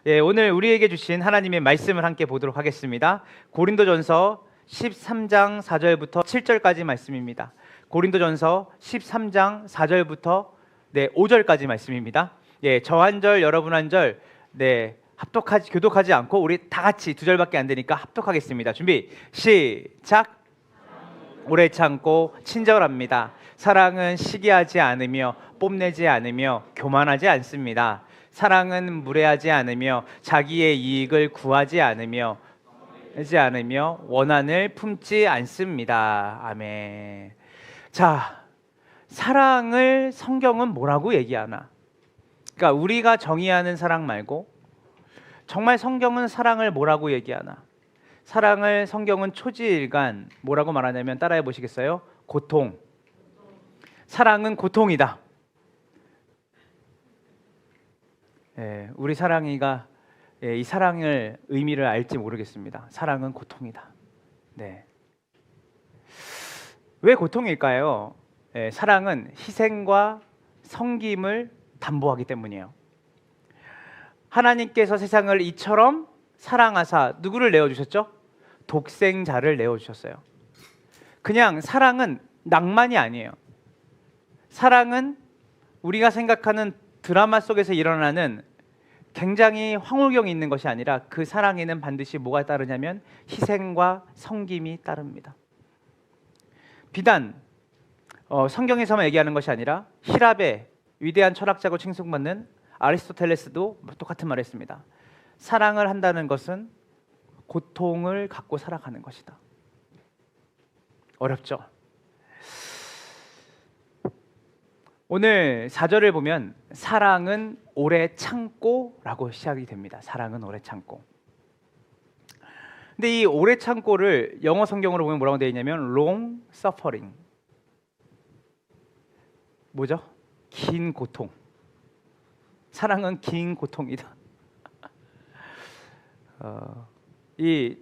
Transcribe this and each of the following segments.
예, 오늘 우리에게 주신 하나님의 말씀을 함께 보도록 하겠습니다. 고린도전서 13장 4절부터 7절까지 말씀입니다. 고린도전서 13장 4절부터 5절까지 말씀입니다. 예, 저 한 절, 여러분 한 절, 교독하지 않고 우리 다 같이 두 절밖에 안 되니까 합독하겠습니다. 준비, 시작. 오래 참고 친절합니다. 사랑은 시기하지 않으며 뽐내지 않으며 교만하지 않습니다. 사랑은 무례하지 않으며 자기의 이익을 구하지 않으며 원한을 품지 않습니다. 아멘. 자, 사랑을 성경은 뭐라고 얘기하나? 그러니까 우리가 정의하는 사랑 말고 정말 성경은 사랑을 뭐라고 얘기하나? 사랑을 성경은 초지일간 뭐라고 말하냐면 따라해 보시겠어요? 고통. 사랑은 고통이다. 예, 우리 사랑이가 이 사랑을 의미를 알지 모르겠습니다. 사랑은 고통이다. 네. 왜 고통일까요? 예, 사랑은 희생과 섬김을 담보하기 때문이에요. 하나님께서 세상을 이처럼 사랑하사 누구를 내어주셨죠? 독생자를 내어주셨어요. 그냥 사랑은 낭만이 아니에요. 사랑은 우리가 생각하는 드라마 속에서 일어나는 굉장히 황홀경이 있는 것이 아니라 그 사랑에는 반드시 뭐가 따르냐면 희생과 섬김이 따릅니다. 비단 성경에서만 얘기하는 것이 아니라 히랍의 위대한 철학자고 칭송받는 아리스토텔레스도 똑같은 말을 했습니다. 사랑을 한다는 것은 고통을 갖고 살아가는 것이다. 어렵죠? 오늘 4절을 보면 사랑은 오래 참고라고 시작이 됩니다. 사랑은 오래 참고. 근데 이 오래 참고를 영어 성경으로 보면 뭐라고 되어 있냐면 long suffering. 뭐죠? 긴 고통. 사랑은 긴 고통이다. 이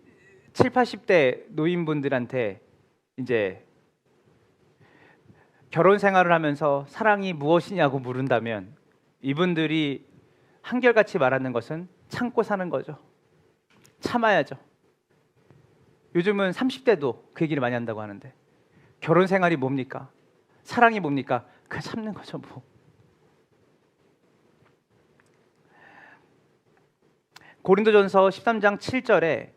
7, 80대 노인분들한테 이제 결혼 생활을 하면서 사랑이 무엇이냐고 물은다면 이분들이 한결같이 말하는 것은 참고 사는 거죠. 참아야죠. 요즘은 30대도 그 얘기를 많이 한다고 하는데 결혼 생활이 뭡니까? 사랑이 뭡니까? 그냥 참는 거죠 뭐. 고린도전서 13장 7절에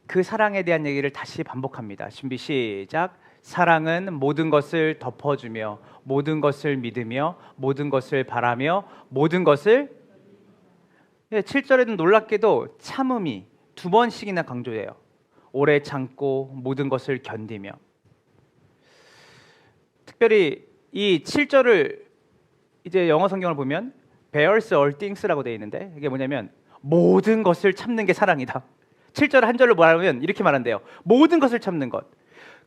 그 사랑에 대한 얘기를 다시 반복합니다. 준비 시작. 사랑은 모든 것을 덮어주며 모든 것을 믿으며 모든 것을 바라며 모든 것을 7절에는 놀랍게도 참음이 2번씩이나 강조해요. 오래 참고 모든 것을 견디며. 특별히 이 7절을 이제 영어 성경을 보면 bears all things라고 되어 있는데 이게 뭐냐면 모든 것을 참는 게 사랑이다. 7절 한 절로 말하면 이렇게 말한대요. 모든 것을 참는 것.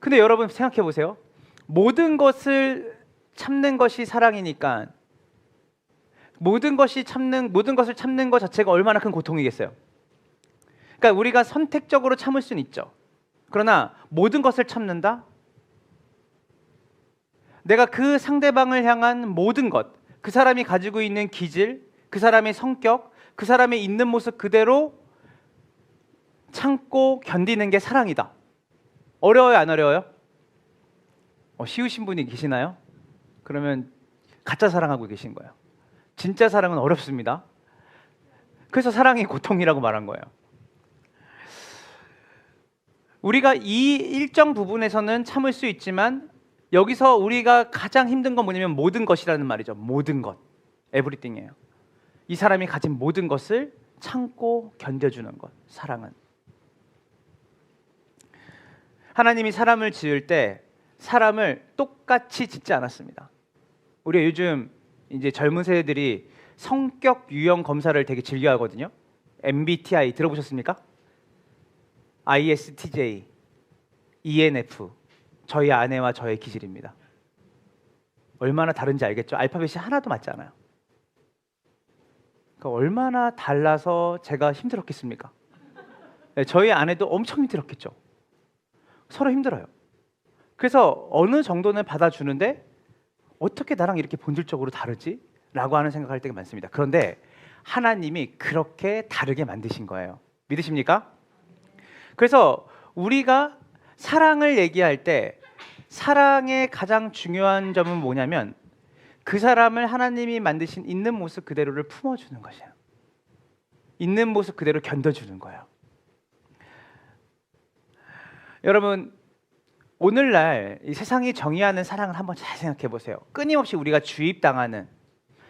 근데 여러분 생각해 보세요. 모든 것을 참는 것이 사랑이니까 모든 것을 참는 것 자체가 얼마나 큰 고통이겠어요. 그러니까 우리가 선택적으로 참을 수는 있죠. 그러나 모든 것을 참는다? 내가 그 상대방을 향한 모든 것, 그 사람이 가지고 있는 기질, 그 사람의 성격, 그 사람의 있는 모습 그대로 참고 견디는 게 사랑이다. 어려워요, 안 어려워요? 쉬우신 분이 계시나요? 그러면 가짜 사랑하고 계신 거예요. 진짜 사랑은 어렵습니다. 그래서 사랑이 고통이라고 말한 거예요. 우리가 이 일정 부분에서는 참을 수 있지만 여기서 우리가 가장 힘든 건 뭐냐면 모든 것이라는 말이죠. 모든 것, 에브리띵이에요. 이 사람이 가진 모든 것을 참고 견뎌주는 것, 사랑은. 하나님이 사람을 지을 때 사람을 똑같이 짓지 않았습니다. 우리가 요즘 이제 젊은 세대들이 성격 유형 검사를 되게 즐겨 하거든요. MBTI 들어보셨습니까? ISTJ, ENF, 저희 아내와 저의 기질입니다. 얼마나 다른지 알겠죠? 알파벳이 하나도 맞지 않아요. 그러니까 얼마나 달라서 제가 힘들었겠습니까? 네, 저희 아내도 엄청 힘들었겠죠. 서로 힘들어요. 그래서 어느 정도는 받아주는데 어떻게 나랑 이렇게 본질적으로 다르지? 라고 하는 생각할 때가 많습니다. 그런데 하나님이 그렇게 다르게 만드신 거예요. 믿으십니까? 그래서 우리가 사랑을 얘기할 때 사랑의 가장 중요한 점은 뭐냐면 그 사람을 하나님이 만드신 있는 모습 그대로를 품어주는 것이에요. 있는 모습 그대로 견뎌주는 거예요. 여러분, 오늘날 이 세상이 정의하는 사랑을 한번 잘 생각해 보세요. 끊임없이 우리가 주입당하는,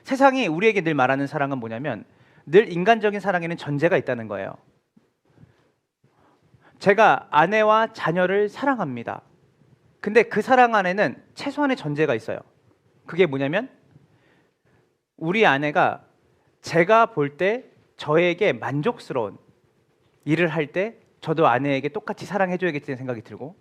세상이 우리에게 늘 말하는 사랑은 뭐냐면 늘 인간적인 사랑에는 전제가 있다는 거예요. 제가 아내와 자녀를 사랑합니다. 근데 그 사랑 안에는 최소한의 전제가 있어요. 그게 뭐냐면 우리 아내가 제가 볼 때 저에게 만족스러운 일을 할 때 저도 아내에게 똑같이 사랑해줘야겠다는 생각이 들고,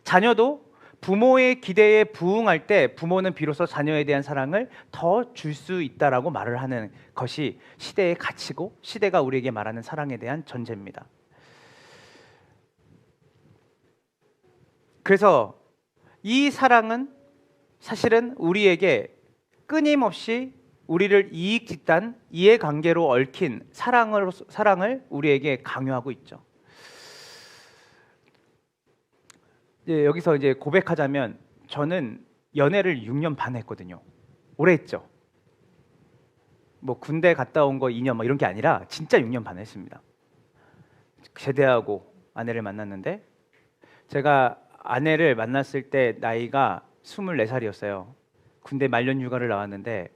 자녀도 부모의 기대에 부응할 때 부모는 비로소 자녀에 대한 사랑을 더 줄 수 있다라고 말을 하는 것이 시대의 가치고 시대가 우리에게 말하는 사랑에 대한 전제입니다. 그래서 이 사랑은 사실은 우리에게 끊임없이 우리를 이익집단, 이해관계로 얽힌 사랑을 우리에게 강요하고 있죠. 여기서 이제 고백하자면 저는 연애를 6년 반 했거든요. 오래 했죠. 뭐 군대 갔다 온 거 2년 뭐 이런 게 아니라 진짜 6년 반 했습니다. 제대하고 아내를 만났는데 제가 아내를 만났을 때 나이가 24살이었어요. 군대 말년 휴가를 나왔는데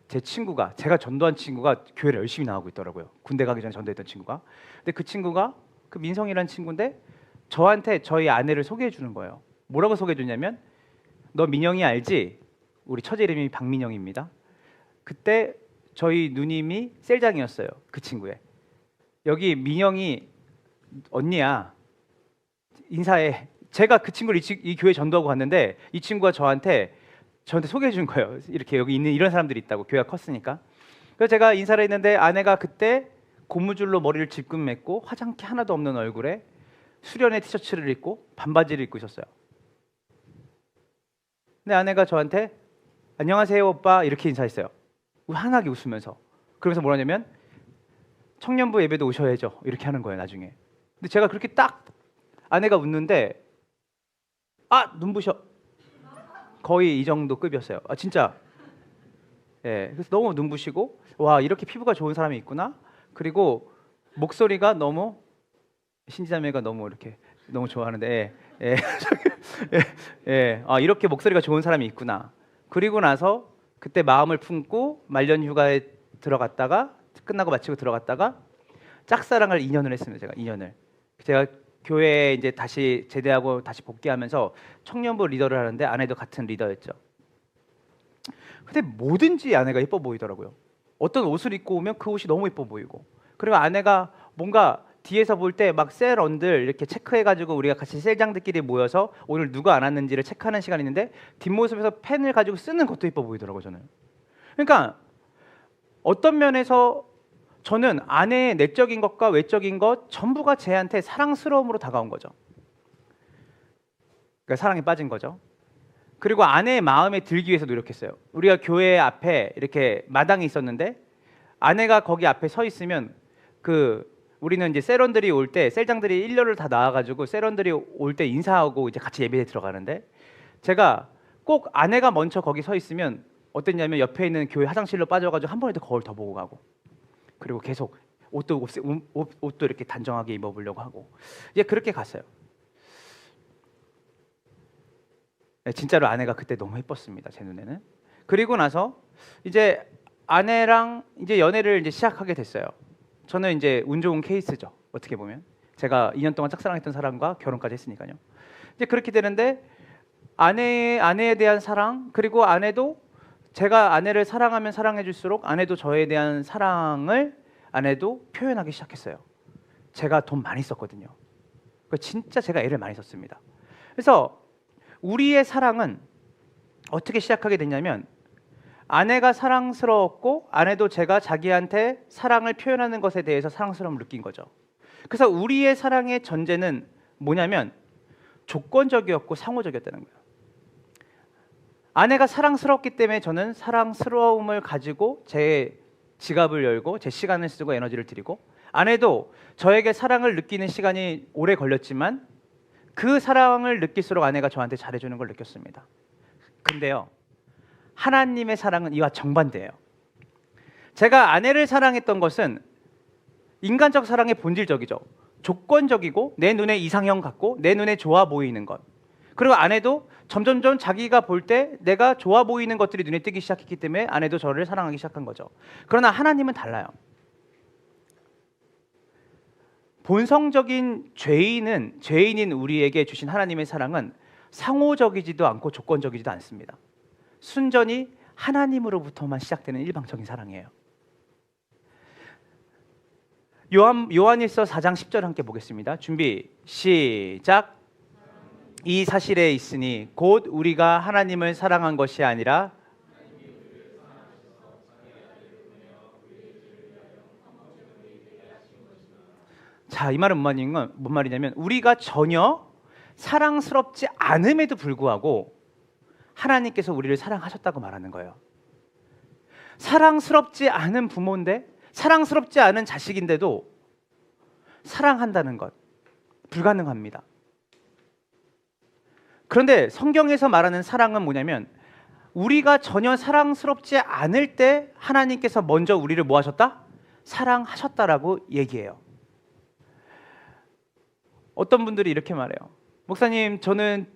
제 친구가, 제가 전도한 친구가 교회를 열심히 나가고 있더라고요. 군대 가기 전에 전도했던 친구가. 근데 그 친구가 그 민성이라는 친구인데 저한테 저희 아내를 소개해 주는 거예요. 뭐라고 소개해 주냐면 너 민영이 알지? 우리 처제 이름이 박민영입니다. 그때 저희 누님이 셀장이었어요. 그 친구의. 여기 민영이 언니야. 인사해. 제가 그 친구를 이 교회 전도하고 갔는데 이 친구가 저한테 소개해 준 거예요. 이렇게 여기 있는 이런 사람들이 있다고, 교회가 컸으니까. 그래서 제가 인사를 했는데 아내가 그때 고무줄로 머리를 질끈 맸고 화장기 하나도 없는 얼굴에 수련의 티셔츠를 입고 반바지를 입고 있었어요. 근데 아내가 저한테 안녕하세요 오빠 이렇게 인사했어요. 환하게 웃으면서. 그러면서 뭐라냐면 청년부 예배도 오셔야죠 이렇게 하는 거예요 나중에. 근데 제가 그렇게 딱 아내가 웃는데 눈부셔. 거의 이 정도 급이었어요. 진짜. 예, 그래서 너무 눈부시고 와 이렇게 피부가 좋은 사람이 있구나. 그리고 목소리가 너무 신지자매가 너무 이렇게 너무 좋아하는데 이렇게 목소리가 좋은 사람이 있구나. 그리고 나서 그때 마음을 품고 말년 휴가에 들어갔다가 끝나고 마치고 들어갔다가 짝사랑을 2년을 했습니다. 제가 2년을. 제가 교회에 이제 다시 제대하고 다시 복귀하면서 청년부 리더를 하는데 아내도 같은 리더였죠. 근데 뭐든지 아내가 예뻐 보이더라고요. 어떤 옷을 입고 오면 그 옷이 너무 예뻐 보이고, 그리고 아내가 뭔가 뒤에서 볼 때 막 셀언들 이렇게 체크해가지고 우리가 같이 셀장들끼리 모여서 오늘 누가 안 왔는지를 체크하는 시간이 있는데 뒷모습에서 펜을 가지고 쓰는 것도 예뻐 보이더라고요. 저는. 그러니까 어떤 면에서 저는 아내의 내적인 것과 외적인 것 전부가 제한테 사랑스러움으로 다가온 거죠. 그러니까 사랑에 빠진 거죠. 그리고 아내의 마음에 들기 위해서 노력했어요. 우리가 교회 앞에 이렇게 마당이 있었는데 아내가 거기 앞에 서 있으면 우리는 이제 셀원들이 올 때 셀장들이 일렬을 다 나와가지고 셀원들이 올 때 인사하고 이제 같이 예배에 들어가는데 제가 꼭 아내가 먼저 거기 서 있으면 어땠냐면 옆에 있는 교회 화장실로 빠져가지고 한 번에도 거울 더 보고 가고, 그리고 계속 옷도 이렇게 단정하게 입어보려고 하고 이제 그렇게 갔어요. 네, 진짜로 아내가 그때 너무 예뻤습니다. 제 눈에는. 그리고 나서 이제 아내랑 이제 연애를 이제 시작하게 됐어요. 저는 이제 운 좋은 케이스죠. 어떻게 보면 제가 2년 동안 짝사랑했던 사람과 결혼까지 했으니까요. 이제 그렇게 되는데 아내에 대한 사랑, 그리고 아내도 제가 아내를 사랑하면 사랑해줄수록 아내도 저에 대한 사랑을 아내도 표현하기 시작했어요. 제가 돈 많이 썼거든요. 진짜 제가 애를 많이 썼습니다. 그래서 우리의 사랑은 어떻게 시작하게 됐냐면 아내가 사랑스러웠고 아내도 제가 자기한테 사랑을 표현하는 것에 대해서 사랑스러움을 느낀 거죠. 그래서 우리의 사랑의 전제는 뭐냐면 조건적이었고 상호적이었다는 거예요. 아내가 사랑스럽기 때문에 저는 사랑스러움을 가지고 제 지갑을 열고 제 시간을 쓰고 에너지를 드리고, 아내도 저에게 사랑을 느끼는 시간이 오래 걸렸지만 그 사랑을 느낄수록 아내가 저한테 잘해주는 걸 느꼈습니다. 근데요, 하나님의 사랑은 이와 정반대예요. 제가 아내를 사랑했던 것은 인간적 사랑의 본질적이죠. 조건적이고 내 눈에 이상형 같고 내 눈에 좋아 보이는 것. 그리고 아내도 점점점 자기가 볼 때 내가 좋아 보이는 것들이 눈에 띄기 시작했기 때문에 아내도 저를 사랑하기 시작한 거죠. 그러나 하나님은 달라요. 본성적인 죄인인 우리에게 주신 하나님의 사랑은 상호적이지도 않고 조건적이지도 않습니다. 순전히 하나님으로부터만 시작되는 일방적인 사랑이에요. 요한일서 4장 10절 함께 보겠습니다. 준비 시작. 이 사실에 있으니 곧 우리가 하나님을 사랑한 것이 아니라 자, 이 말은 뭔 말이냐면 우리가 전혀 사랑스럽지 않음에도 불구하고 하나님께서 우리를 사랑하셨다고 말하는 거예요. 사랑스럽지 않은 부모인데, 사랑스럽지 않은 자식인데도 사랑한다는 것 불가능합니다. 그런데 성경에서 말하는 사랑은 뭐냐면 우리가 전혀 사랑스럽지 않을 때 하나님께서 먼저 우리를 뭐 하셨다? 사랑하셨다라고 얘기해요. 어떤 분들이 이렇게 말해요. 목사님, 저는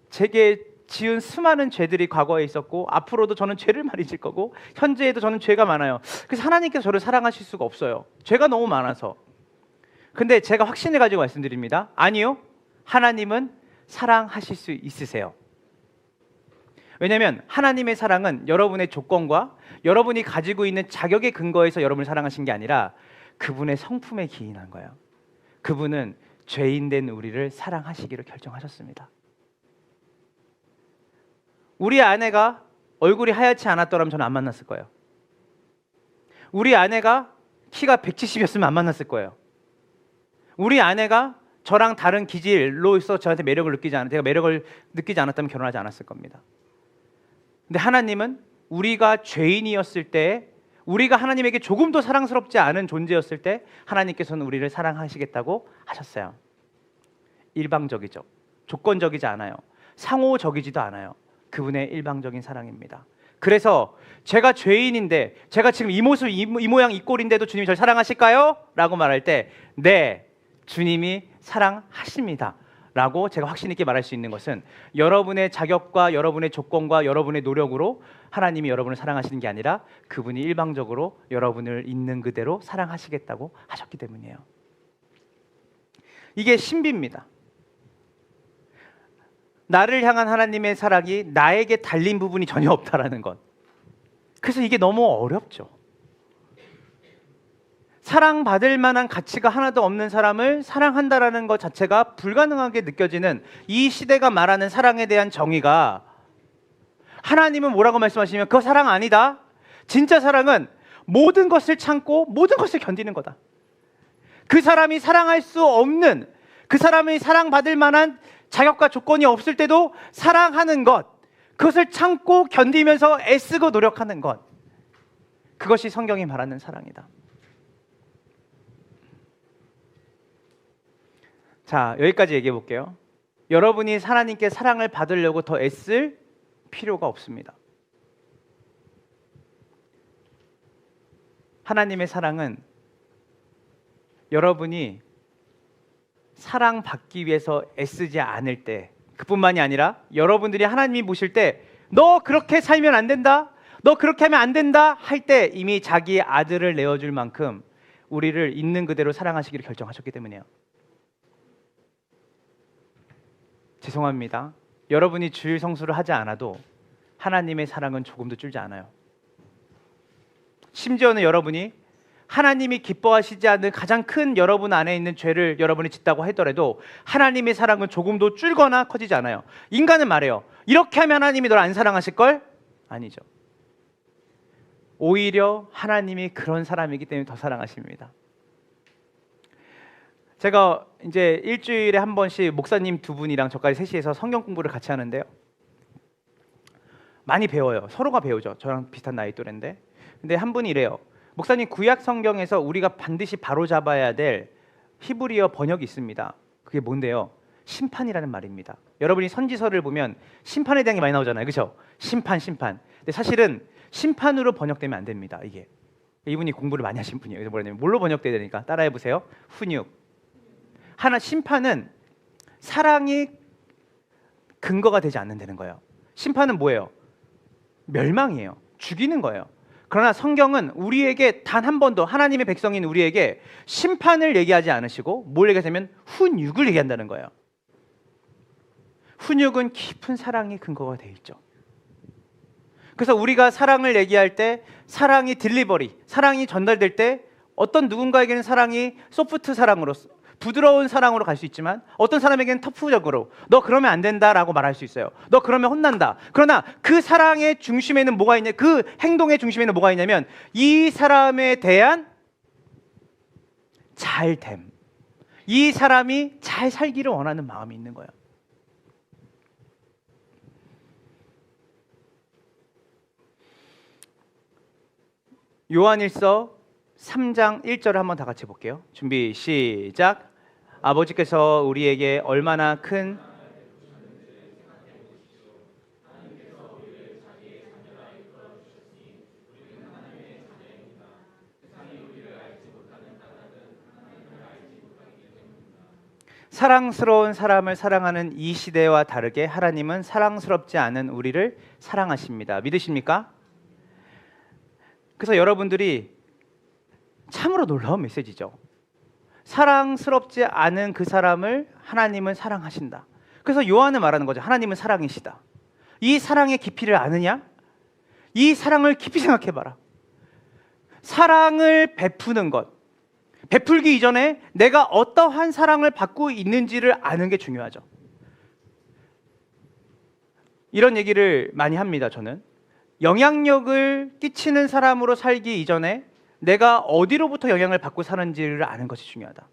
제게 지은 수많은 죄들이 과거에 있었고 앞으로도 저는 죄를 많이 질 거고 현재에도 저는 죄가 많아요. 그래서 하나님께서 저를 사랑하실 수가 없어요. 죄가 너무 많아서. 근데 제가 확신을 가지고 말씀드립니다. 아니요, 하나님은 사랑하실 수 있으세요. 왜냐하면 하나님의 사랑은 여러분의 조건과 여러분이 가지고 있는 자격의 근거에서 여러분을 사랑하신 게 아니라 그분의 성품에 기인한 거예요. 그분은 죄인된 우리를 사랑하시기로 결정하셨습니다. 우리 아내가 얼굴이 하얗지 않았더라면 저는 안 만났을 거예요. 우리 아내가 키가 170이었으면 안 만났을 거예요. 우리 아내가 저랑 다른 기질로서 저한테 제가 매력을 느끼지 않았다면 결혼하지 않았을 겁니다. 근데 하나님은 우리가 죄인이었을 때, 우리가 하나님에게 조금도 사랑스럽지 않은 존재였을 때 하나님께서는 우리를 사랑하시겠다고 하셨어요. 일방적이죠. 조건적이지 않아요. 상호적이지도 않아요. 그분의 일방적인 사랑입니다. 그래서 제가 죄인인데, 제가 지금 이 모습, 이 모양, 이 꼴인데도 주님이 저를 사랑하실까요? 라고 말할 때 네, 주님이 사랑하십니다 라고 제가 확신 있게 말할 수 있는 것은 여러분의 자격과 여러분의 조건과 여러분의 노력으로 하나님이 여러분을 사랑하시는 게 아니라 그분이 일방적으로 여러분을 있는 그대로 사랑하시겠다고 하셨기 때문이에요. 이게 신비입니다. 나를 향한 하나님의 사랑이 나에게 달린 부분이 전혀 없다라는 것. 그래서 이게 너무 어렵죠. 사랑받을 만한 가치가 하나도 없는 사람을 사랑한다라는 것 자체가 불가능하게 느껴지는 이 시대가 말하는 사랑에 대한 정의가, 하나님은 뭐라고 말씀하시냐면 그거 사랑 아니다. 진짜 사랑은 모든 것을 참고 모든 것을 견디는 거다. 그 사람이 사랑할 수 없는, 그 사람이 사랑받을 만한 자격과 조건이 없을 때도 사랑하는 것, 그것을 참고 견디면서 애쓰고 노력하는 것, 그것이 성경이 말하는 사랑이다. 자, 여기까지 얘기해 볼게요. 여러분이 하나님께 사랑을 받으려고 더 애쓸 필요가 없습니다. 하나님의 사랑은 여러분이 사랑받기 위해서 애쓰지 않을 때, 그뿐만이 아니라 여러분들이 하나님이 보실 때 너 그렇게 살면 안 된다, 너 그렇게 하면 안 된다 할 때 이미 자기 아들을 내어줄 만큼 우리를 있는 그대로 사랑하시기를 결정하셨기 때문이에요. 죄송합니다. 여러분이 주일 성수를 하지 않아도 하나님의 사랑은 조금도 줄지 않아요. 심지어는 여러분이 하나님이 기뻐하시지 않는 가장 큰 여러분 안에 있는 죄를 여러분이 짓다고 하더라도 하나님의 사랑은 조금도 줄거나 커지지 않아요. 인간은 말해요. 이렇게 하면 하나님이 널 안 사랑하실걸? 아니죠. 오히려 하나님이 그런 사람이기 때문에 더 사랑하십니다. 제가 이제 일주일에 한 번씩 목사님 두 분이랑 저까지 셋이서 성경 공부를 같이 하는데요. 많이 배워요. 서로가 배우죠. 저랑 비슷한 나이 또래인데. 근데 한 분이 이래요. 목사님, 구약 성경에서 우리가 반드시 바로잡아야 될 히브리어 번역이 있습니다. 그게 뭔데요? 심판이라는 말입니다. 여러분이 선지서를 보면 심판에 대한 게 많이 나오잖아요. 그렇죠? 심판. 근데 사실은 심판으로 번역되면 안 됩니다. 이분이 공부를 많이 하신 분이에요. 그래서 뭐냐면 뭘로 번역돼야 되니까 따라해 보세요. 훈육. 심판은 사랑이 근거가 되지 않는다는 거예요. 심판은 뭐예요? 멸망이에요. 죽이는 거예요. 그러나 성경은 우리에게 단 한 번도, 하나님의 백성인 우리에게 심판을 얘기하지 않으시고 뭘 얘기하냐면 훈육을 얘기한다는 거예요. 훈육은 깊은 사랑이 근거가 되어 있죠. 그래서 우리가 사랑을 얘기할 때 사랑이 딜리버리, 사랑이 전달될 때 어떤 누군가에게는 사랑이 소프트 사랑으로, 부드러운 사랑으로 갈 수 있지만 어떤 사람에게는 터프적으로 너 그러면 안 된다라고 말할 수 있어요. 너 그러면 혼난다. 그러나 그 사랑의 중심에는 뭐가 있냐? 그 행동의 중심에는 뭐가 있냐면 이 사람에 대한 잘됨, 이 사람이 잘 살기를 원하는 마음이 있는 거예요. 요한일서 3장 1절을 한번 다 같이 볼게요. 준비 시작. 아버지께서 우리에게 얼마나 큰 사랑스러운 사람을 사랑하는 이 시대와 다르게 하나님은 사랑스럽지 않은 우리를 사랑하십니다. 믿으십니까? 그래서 여러분들이 참으로 놀라운 메시지죠. 사랑스럽지 않은 그 사람을 하나님은 사랑하신다. 그래서 요한은 말하는 거죠. 하나님은 사랑이시다. 이 사랑의 깊이를 아느냐? 이 사랑을 깊이 생각해봐라. 사랑을 베푸는 것, 베풀기 이전에 내가 어떠한 사랑을 받고 있는지를 아는 게 중요하죠. 이런 얘기를 많이 합니다. 저는 영향력을 끼치는 사람으로 살기 이전에 내가 어디로부터 영향을 받고 사는지를 아는 것이 중요하다.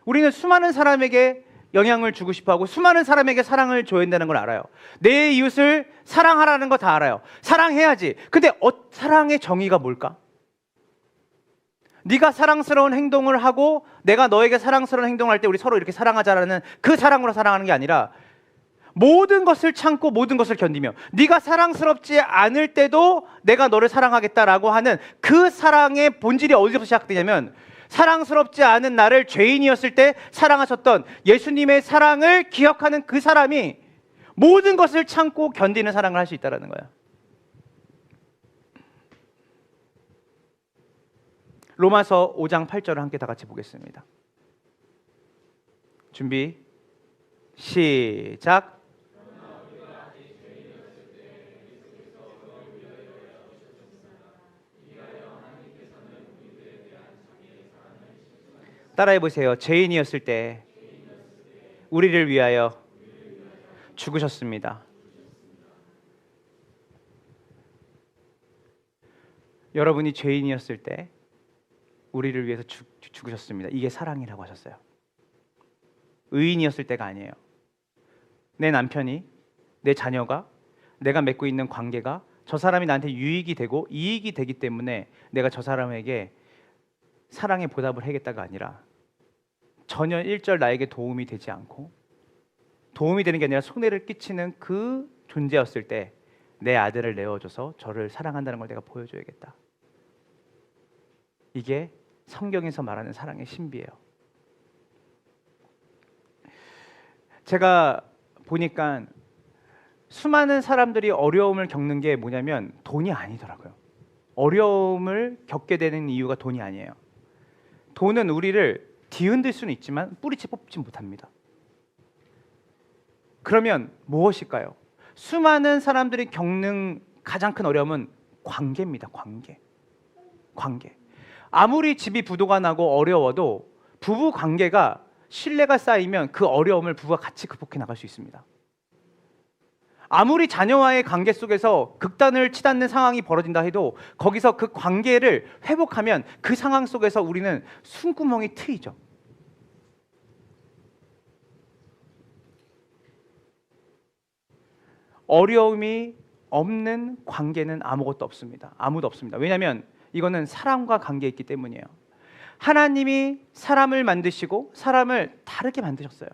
우리는 수많은 사람에게 영향을 주고 싶어하고 수많은 사람에게 사랑을 줘야 된다는 걸 알아요. 내 이웃을 사랑하라는 거 다 알아요. 사랑해야지. 근데 사랑의 정의가 뭘까? 네가 사랑스러운 행동을 하고 내가 너에게 사랑스러운 행동을 할 때 우리 서로 이렇게 사랑하자라는 그 사랑으로 사랑하는 게 아니라 모든 것을 참고 모든 것을 견디며 네가 사랑스럽지 않을 때도 내가 너를 사랑하겠다라고 하는 그 사랑의 본질이 어디서 시작되냐면 사랑스럽지 않은 나를 죄인이었을 때 사랑하셨던 예수님의 사랑을 기억하는 그 사람이 모든 것을 참고 견디는 사랑을 할 수 있다는 거예요. 로마서 5장 8절을 함께 다 같이 보겠습니다. 준비 시작. 따라해 보세요. 죄인이었을 때 우리를 위하여 죽으셨습니다. 여러분이 죄인이었을 때 우리를 위해서 죽으셨습니다. 이게 사랑이라고 하셨어요. 의인이었을 때가 아니에요. 내 남편이, 내 자녀가, 내가 맺고 있는 관계가 저 사람이 나한테 유익이 되고 이익이 되기 때문에 내가 저 사람에게 사랑의 보답을 하겠다가 아니라 전혀 일절 나에게 도움이 되지 않고 도움이 되는 게 아니라 손해를 끼치는 그 존재였을 때 내 아들을 내어줘서 저를 사랑한다는 걸 내가 보여줘야겠다. 이게 성경에서 말하는 사랑의 신비예요. 제가 보니까 수많은 사람들이 어려움을 겪는 게 뭐냐면 돈이 아니더라고요. 어려움을 겪게 되는 이유가 돈이 아니에요. 돈은 우리를 뒤흔들 수는 있지만 뿌리채 뽑지 못합니다. 그러면 무엇일까요? 수많은 사람들이 겪는 가장 큰 어려움은 관계입니다. 관계. 아무리 집이 부도가 나고 어려워도 부부 관계가 신뢰가 쌓이면 그 어려움을 부부가 같이 극복해 나갈 수 있습니다. 아무리 자녀와의 관계 속에서 극단을 치닫는 상황이 벌어진다 해도 거기서 그 관계를 회복하면 그 상황 속에서 우리는 숨구멍이 트이죠. 어려움이 없는 관계는 아무것도 없습니다. 아무도 없습니다. 왜냐하면 이거는 사람과 관계에 있기 때문이에요. 하나님이 사람을 만드시고 사람을 다르게 만드셨어요.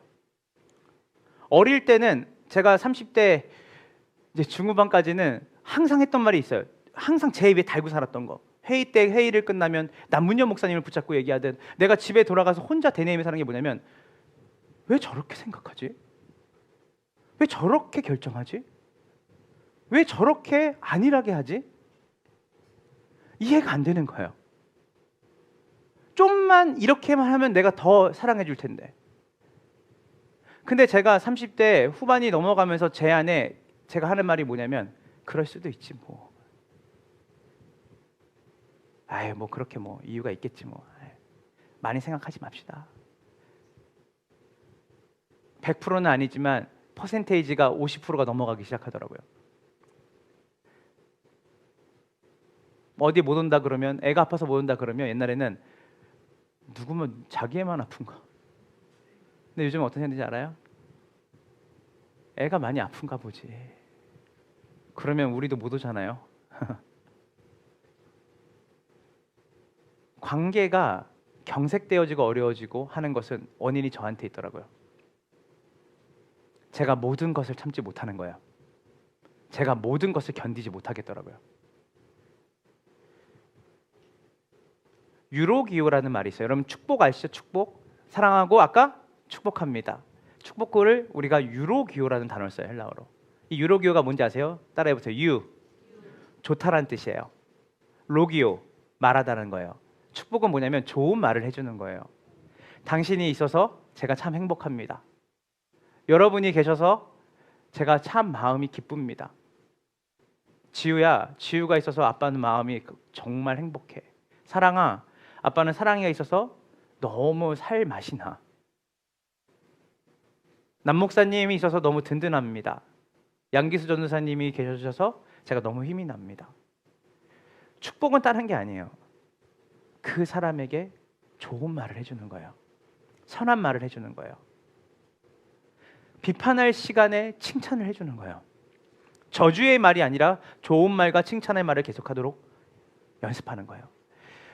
어릴 때는 제가 30대 이제 중후반까지는 항상 했던 말이 있어요. 항상 제 입에 달고 살았던 거. 회의 때 회의를 끝나면 남문현 목사님을 붙잡고 얘기하든, 내가 집에 돌아가서 혼자 되뇌이면서 하는 게 뭐냐면, 왜 저렇게 생각하지? 왜 저렇게 결정하지? 왜 저렇게 안일하게 하지? 이해가 안 되는 거예요. 좀만 이렇게만 하면 내가 더 사랑해 줄 텐데. 근데 제가 30대 후반이 넘어가면서 제 안에 제가 하는 말이 뭐냐면, 그럴 수도 있지 뭐. 아유 뭐 그렇게 뭐 이유가 있겠지 뭐. 많이 생각하지 맙시다. 100%는 아니지만 퍼센테이지가 50%가 넘어가기 시작하더라고요. 어디 못 온다 그러면, 애가 아파서 못 온다 그러면 옛날에는 누구면 자기애만 아픈가. 근데 요즘 어떤 생각인지 알아요? 애가 많이 아픈가 보지. 그러면 우리도 못 오잖아요. 관계가 경색되어지고 어려워지고 하는 것은 원인이 저한테 있더라고요. 제가 모든 것을 참지 못하는 거예요. 제가 모든 것을 견디지 못하겠더라고요. 유로기오라는 말이 있어요. 여러분 축복 아시죠? 축복. 사랑하고 아까 축복합니다. 축복구를 우리가 유로기오라는 단어를 써요. 헬라어로. 이 유로기오가 뭔지 아세요? 따라해보세요. 유, 좋다라는 뜻이에요. 로기오, 말하다는 거예요. 축복은 뭐냐면 좋은 말을 해주는 거예요. 당신이 있어서 제가 참 행복합니다. 여러분이 계셔서 제가 참 마음이 기쁩니다. 지우야, 지우가 있어서 아빠는 마음이 정말 행복해. 사랑아, 아빠는 사랑이가 있어서 너무 살 맛이 나. 남 목사님이 있어서 너무 든든합니다. 양기수 전도사님이 계셔주셔서 제가 너무 힘이 납니다. 축복은 다른 게 아니에요. 그 사람에게 좋은 말을 해주는 거예요. 선한 말을 해주는 거예요. 비판할 시간에 칭찬을 해주는 거예요. 저주의 말이 아니라 좋은 말과 칭찬의 말을 계속하도록 연습하는 거예요.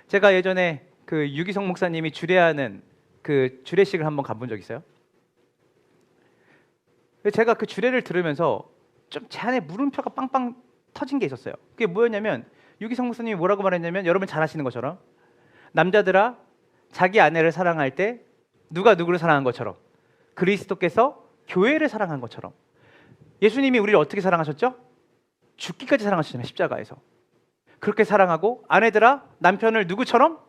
제가 예전에 그 유기성 목사님이 주례하는 그 주례식을 한번 가본 적 있어요. 제가 그 주례를 들으면서 좀 제 안에 물음표가 빵빵 터진 게 있었어요. 그게 뭐였냐면, 유기성 목사님이 뭐라고 말했냐면, 여러분 잘 아시는 것처럼 남자들아, 자기 아내를 사랑할 때 누가 누구를 사랑한 것처럼 그리스도께서 교회를 사랑한 것처럼, 예수님이 우리를 어떻게 사랑하셨죠? 죽기까지 사랑하셨잖아요. 십자가에서. 그렇게 사랑하고, 아내들아 남편을 누구처럼?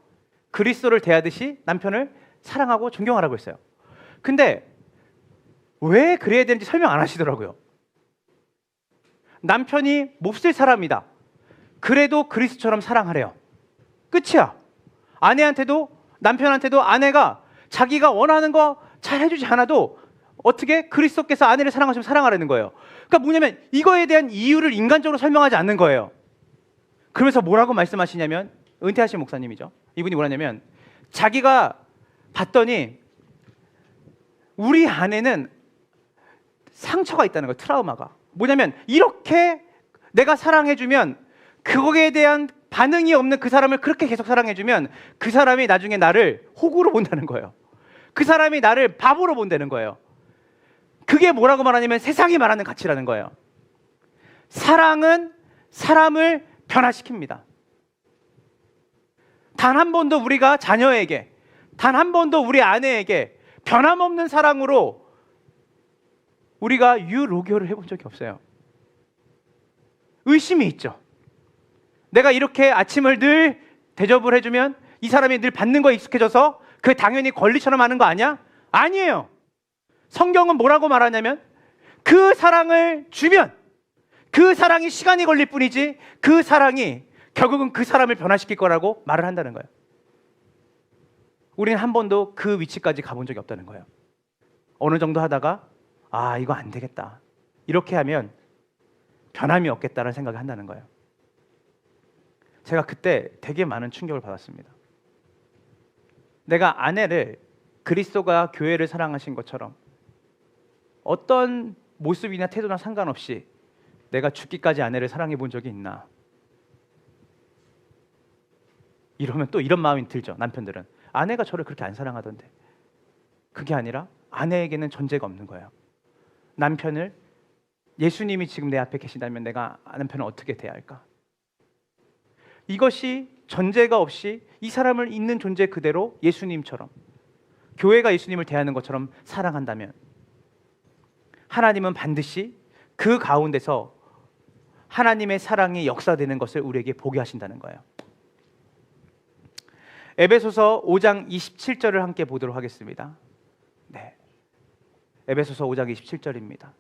그리스도를 대하듯이 남편을 사랑하고 존경하라고 했어요. 근데 왜 그래야 되는지 설명 안 하시더라고요. 남편이 몹쓸 사람이다. 그래도 그리스도처럼 사랑하래요. 끝이야. 아내한테도, 남편한테도 아내가 자기가 원하는 거 잘 해주지 않아도 어떻게 그리스도께서 아내를 사랑하시면 사랑하라는 거예요. 그러니까 뭐냐면 이거에 대한 이유를 인간적으로 설명하지 않는 거예요. 그러면서 뭐라고 말씀하시냐면, 은퇴하신 목사님이죠. 이분이 뭐라냐면, 자기가 봤더니 우리 안에는 상처가 있다는 거예요. 트라우마가. 뭐냐면, 이렇게 내가 사랑해주면, 그거에 대한 반응이 없는 그 사람을 그렇게 계속 사랑해주면 그 사람이 나중에 나를 호구로 본다는 거예요. 그 사람이 나를 바보로 본다는 거예요. 그게 뭐라고 말하냐면 세상이 말하는 가치라는 거예요. 사랑은 사람을 변화시킵니다. 단 한 번도 우리가 자녀에게, 단 한 번도 우리 아내에게 변함없는 사랑으로 우리가 유로교를 해본 적이 없어요. 의심이 있죠. 내가 이렇게 아침을 늘 대접을 해주면 이 사람이 늘 받는 거에 익숙해져서 그 당연히 권리처럼 하는 거 아니야? 아니에요. 성경은 뭐라고 말하냐면, 그 사랑을 주면 그 사랑이 시간이 걸릴 뿐이지 그 사랑이 결국은 그 사람을 변화시킬 거라고 말을 한다는 거예요. 우리는 한 번도 그 위치까지 가본 적이 없다는 거예요. 어느 정도 하다가 아, 이거 안 되겠다, 이렇게 하면 변함이 없겠다는 생각을 한다는 거예요. 제가 그때 되게 많은 충격을 받았습니다. 내가 아내를 그리스도가 교회를 사랑하신 것처럼 어떤 모습이나 태도나 상관없이 내가 죽기까지 아내를 사랑해 본 적이 있나? 이러면 또 이런 마음이 들죠. 남편들은 아내가 저를 그렇게 안 사랑하던데. 그게 아니라 아내에게는 전제가 없는 거예요. 남편을 예수님이 지금 내 앞에 계신다면 내가 남편을 어떻게 대할까? 이것이 전제가 없이 이 사람을 있는 존재 그대로 예수님처럼, 교회가 예수님을 대하는 것처럼 사랑한다면 하나님은 반드시 그 가운데서 하나님의 사랑이 역사되는 것을 우리에게 보게 하신다는 거예요. 에베소서 5장 27절을 함께 보도록 하겠습니다. 네, 에베소서 5장 27절입니다.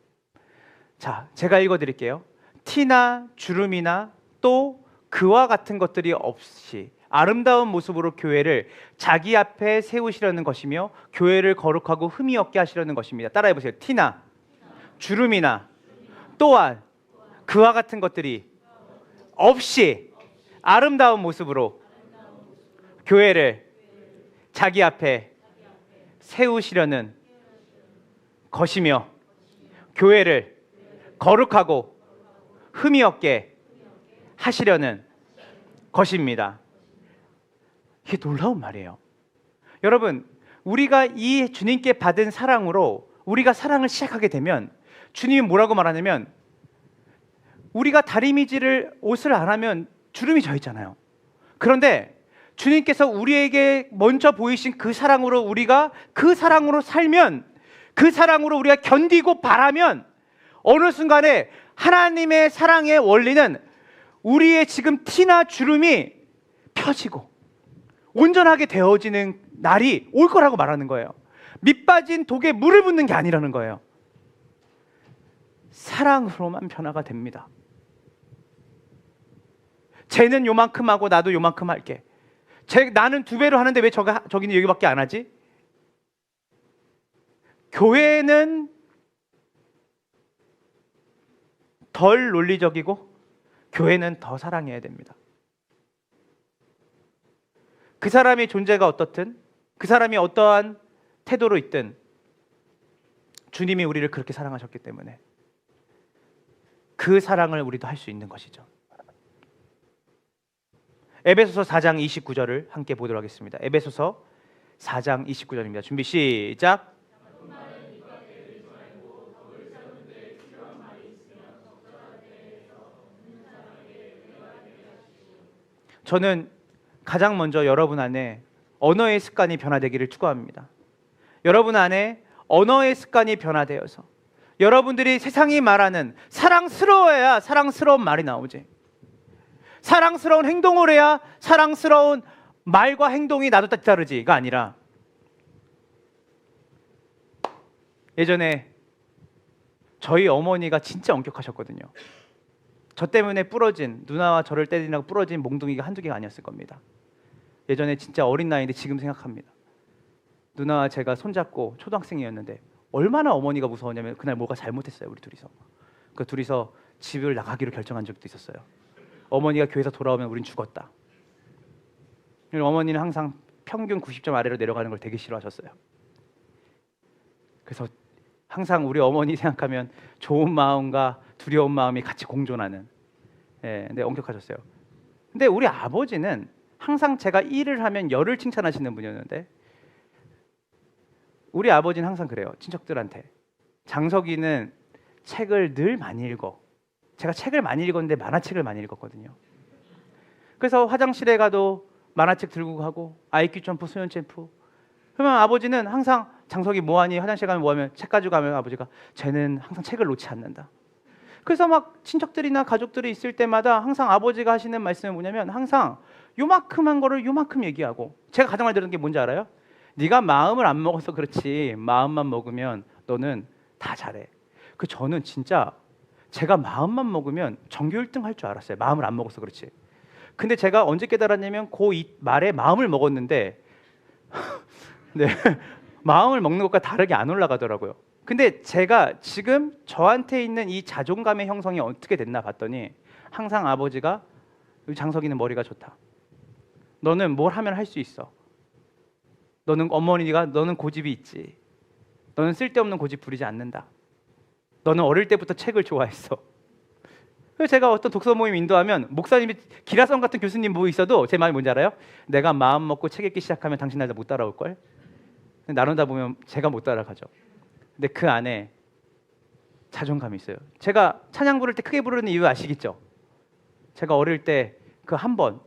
자, 제가 읽어드릴게요. 티나 주름이나 또 그와 같은 것들이 없이 아름다운 모습으로 교회를 자기 앞에 세우시려는 것이며 교회를 거룩하고 흠이 없게 하시려는 것입니다. 따라해보세요. 티나 주름이나 또한 그와 같은 것들이 없이 아름다운 모습으로 교회를 자기 앞에 세우시려는 것이며 교회를 거룩하고 흠이 없게 하시려는 것입니다. 이게 놀라운 말이에요. 여러분, 우리가 이 주님께 받은 사랑으로 우리가 사랑을 시작하게 되면 주님이 뭐라고 말하냐면, 우리가 다리미질을 옷을 안 하면 주름이 져 있잖아요. 그런데 주님께서 우리에게 먼저 보이신 그 사랑으로 우리가 그 사랑으로 살면, 그 사랑으로 우리가 견디고 바라면 어느 순간에 하나님의 사랑의 원리는 우리의 지금 티나 주름이 펴지고 온전하게 되어지는 날이 올 거라고 말하는 거예요. 밑 빠진 독에 물을 붓는 게 아니라는 거예요. 사랑으로만 변화가 됩니다. 쟤는 요만큼 하고 나도 요만큼 할게. 나는 2배로 하는데 왜 저기는 여기밖에 안 하지? 교회는 덜 논리적이고 교회는 더 사랑해야 됩니다. 그 사람의 존재가 어떻든, 그 사람이 어떠한 태도로 있든 주님이 우리를 그렇게 사랑하셨기 때문에 그 사랑을 우리도 할 수 있는 것이죠. 에베소서 4장 29절을 함께 보도록 하겠습니다. 에베소서 4장 29절입니다. 준비 시작. 저는 가장 먼저 여러분 안에 언어의 습관이 변화되기를 축원합니다. 여러분 안에 언어의 습관이 변화되어서 여러분들이 세상이 말하는 사랑스러워야 사랑스러운 말이 나오지, 사랑스러운 행동을 해야 사랑스러운 말과 행동이 나도 따르지가 아니라, 예전에 저희 어머니가 진짜 엄격하셨거든요. 저 때문에 부러진, 누나와 저를 때리느라고 부러진 몽둥이가 한두 개가 아니었을 겁니다. 예전에 진짜 어린 나이인데 지금 생각합니다. 누나와 제가 손잡고 초등학생이었는데 얼마나 어머니가 무서웠냐면, 그날 뭐가 잘못했어요. 우리 둘이서. 그 둘이서 집을 나가기로 결정한 적도 있었어요. 어머니가 교회에서 돌아오면 우린 죽었다. 어머니는 항상 평균 90점 아래로 내려가는 걸 되게 싫어하셨어요. 그래서 항상 우리 어머니 생각하면 좋은 마음과 두려운 마음이 같이 공존하는, 근데 엄격하셨어요. 근데 우리 아버지는 항상 제가 일을 하면 열을 칭찬하시는 분이었는데, 우리 아버지는 항상 그래요. 친척들한테, 장석이는 책을 늘 많이 읽어. 제가 책을 많이 읽었는데 만화책을 많이 읽었거든요. 그래서 화장실에 가도 만화책 들고 가고, IQ 점프, 소년 점프. 그러면 아버지는 항상 장석이 뭐하니? 화장실 가면 뭐하면? 책 가지고 가면 아버지가, 쟤는 항상 책을 놓지 않는다. 그래서 막 친척들이나 가족들이 있을 때마다 항상 아버지가 하시는 말씀은 뭐냐면, 항상 요만큼 한 거를 요만큼 얘기하고, 제가 가장 많이 들은 게 뭔지 알아요? 네가 마음을 안 먹어서 그렇지 마음만 먹으면 너는 다 잘해. 저는 진짜 제가 마음만 먹으면 전교 1등 할 줄 알았어요. 마음을 안 먹어서 그렇지. 근데 제가 언제 깨달았냐면 이 말에 마음을 먹었는데 네, 마음을 먹는 것과 다르게 안 올라가더라고요. 근데 제가 지금 저한테 있는 이 자존감의 형성이 어떻게 됐나 봤더니, 항상 아버지가, 장석이는 머리가 좋다. 너는 뭘 하면 할 수 있어. 너는 어머니가, 너는 고집이 있지. 너는 쓸데없는 고집 부리지 않는다. 너는 어릴 때부터 책을 좋아했어. 그래서 제가 어떤 독서 모임 인도하면 목사님이 기라성 같은 교수님 뭐 있어도 제 마음이 뭔지 알아요? 내가 마음 먹고 책 읽기 시작하면 당신 날 못 따라올 걸. 나누다 보면 제가 못 따라가죠. 근데 그 안에 자존감이 있어요. 제가 찬양 부를 때 크게 부르는 이유 아시겠죠? 제가 어릴 때 그 한 번,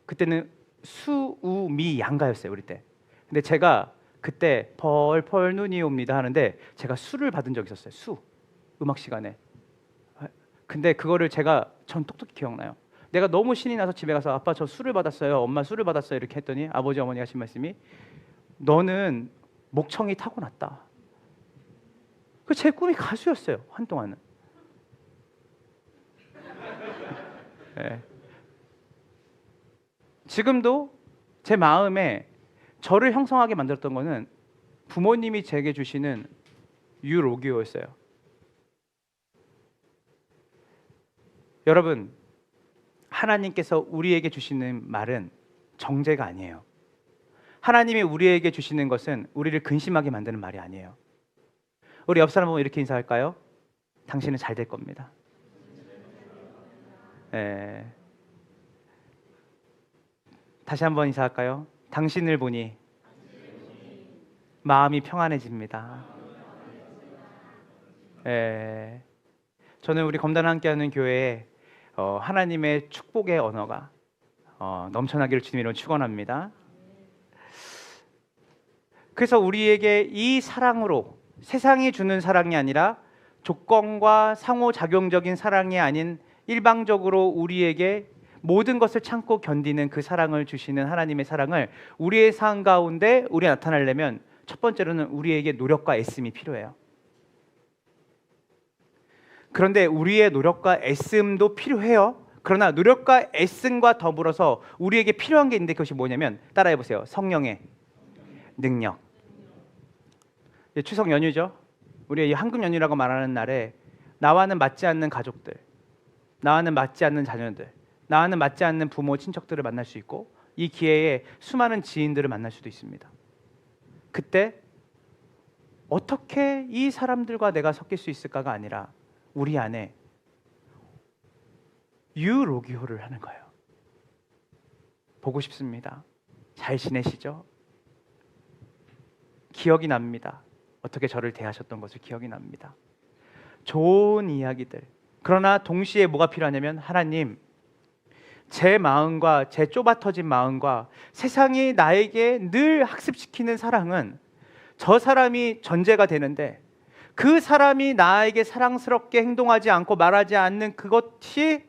그때는 수우미 양가였어요, 우리 때. 근데 제가 그때 펄펄 눈이 옵니다 하는데 제가 수를 받은 적이 있었어요. 수 음악 시간에. 근데 그거를 전 똑똑히 기억나요. 내가 너무 신이 나서 집에 가서 아빠 저 수를 받았어요, 엄마 수를 받았어요 이렇게 했더니 아버지 어머니가 하신 말씀이 너는 목청이 타고났다. 그 제 꿈이 가수였어요 한동안은. 네. 지금도 제 마음에 저를 형성하게 만들었던 거는 부모님이 제게 주시는 유로기오였어요. 여러분, 하나님께서 우리에게 주시는 말은 정죄가 아니에요. 하나님이 우리에게 주시는 것은 우리를 근심하게 만드는 말이 아니에요. 우리 옆 사람 보면 이렇게 인사할까요? 당신은 잘 될 겁니다. 예. 다시 한번 인사할까요? 당신을 보니 마음이 평안해집니다. 예. 저는 우리 검단 함께하는 교회에 하나님의 축복의 언어가 넘쳐나기를 주님으로 축원합니다. 그래서 우리에게 이 사랑으로 세상이 주는 사랑이 아니라 조건과 상호작용적인 사랑이 아닌 일방적으로 우리에게 모든 것을 참고 견디는 그 사랑을 주시는 하나님의 사랑을 우리의 삶 가운데 우리가 나타내려면 첫 번째로는 우리에게 노력과 애씀이 필요해요. 그런데 우리의 노력과 애씀도 필요해요. 그러나 노력과 애씀과 더불어서 우리에게 필요한 게 있는데 그것이 뭐냐면 따라해 보세요. 성령의 능력. 추석 연휴죠. 우리가 이 황금 연휴라고 말하는 날에 나와는 맞지 않는 가족들, 나와는 맞지 않는 자녀들, 나와는 맞지 않는 부모, 친척들을 만날 수 있고 이 기회에 수많은 지인들을 만날 수도 있습니다. 그때 어떻게 이 사람들과 내가 섞일 수 있을까가 아니라 우리 안에 유로기호를 하는 거예요. 보고 싶습니다. 잘 지내시죠? 기억이 납니다. 어떻게 저를 대하셨던 것을 기억이 납니다. 좋은 이야기들. 그러나 동시에 뭐가 필요하냐면 하나님, 제 마음과 제 좁아터진 마음과 세상이 나에게 늘 학습시키는 사랑은 저 사람이 전제가 되는데 그 사람이 나에게 사랑스럽게 행동하지 않고 말하지 않는 그것이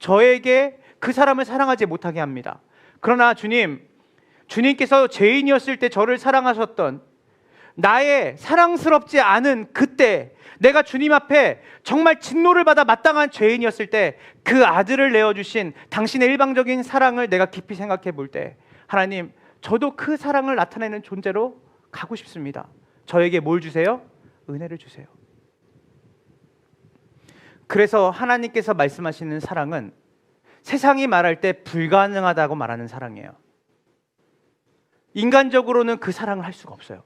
저에게 그 사람을 사랑하지 못하게 합니다. 그러나 주님께서 죄인이었을 때 저를 사랑하셨던 나의 사랑스럽지 않은 그때 내가 주님 앞에 정말 진노를 받아 마땅한 죄인이었을 때 그 아들을 내어주신 당신의 일방적인 사랑을 내가 깊이 생각해 볼 때 하나님, 저도 그 사랑을 나타내는 존재로 가고 싶습니다. 저에게 뭘 주세요? 은혜를 주세요. 그래서 하나님께서 말씀하시는 사랑은 세상이 말할 때 불가능하다고 말하는 사랑이에요. 인간적으로는 그 사랑을 할 수가 없어요.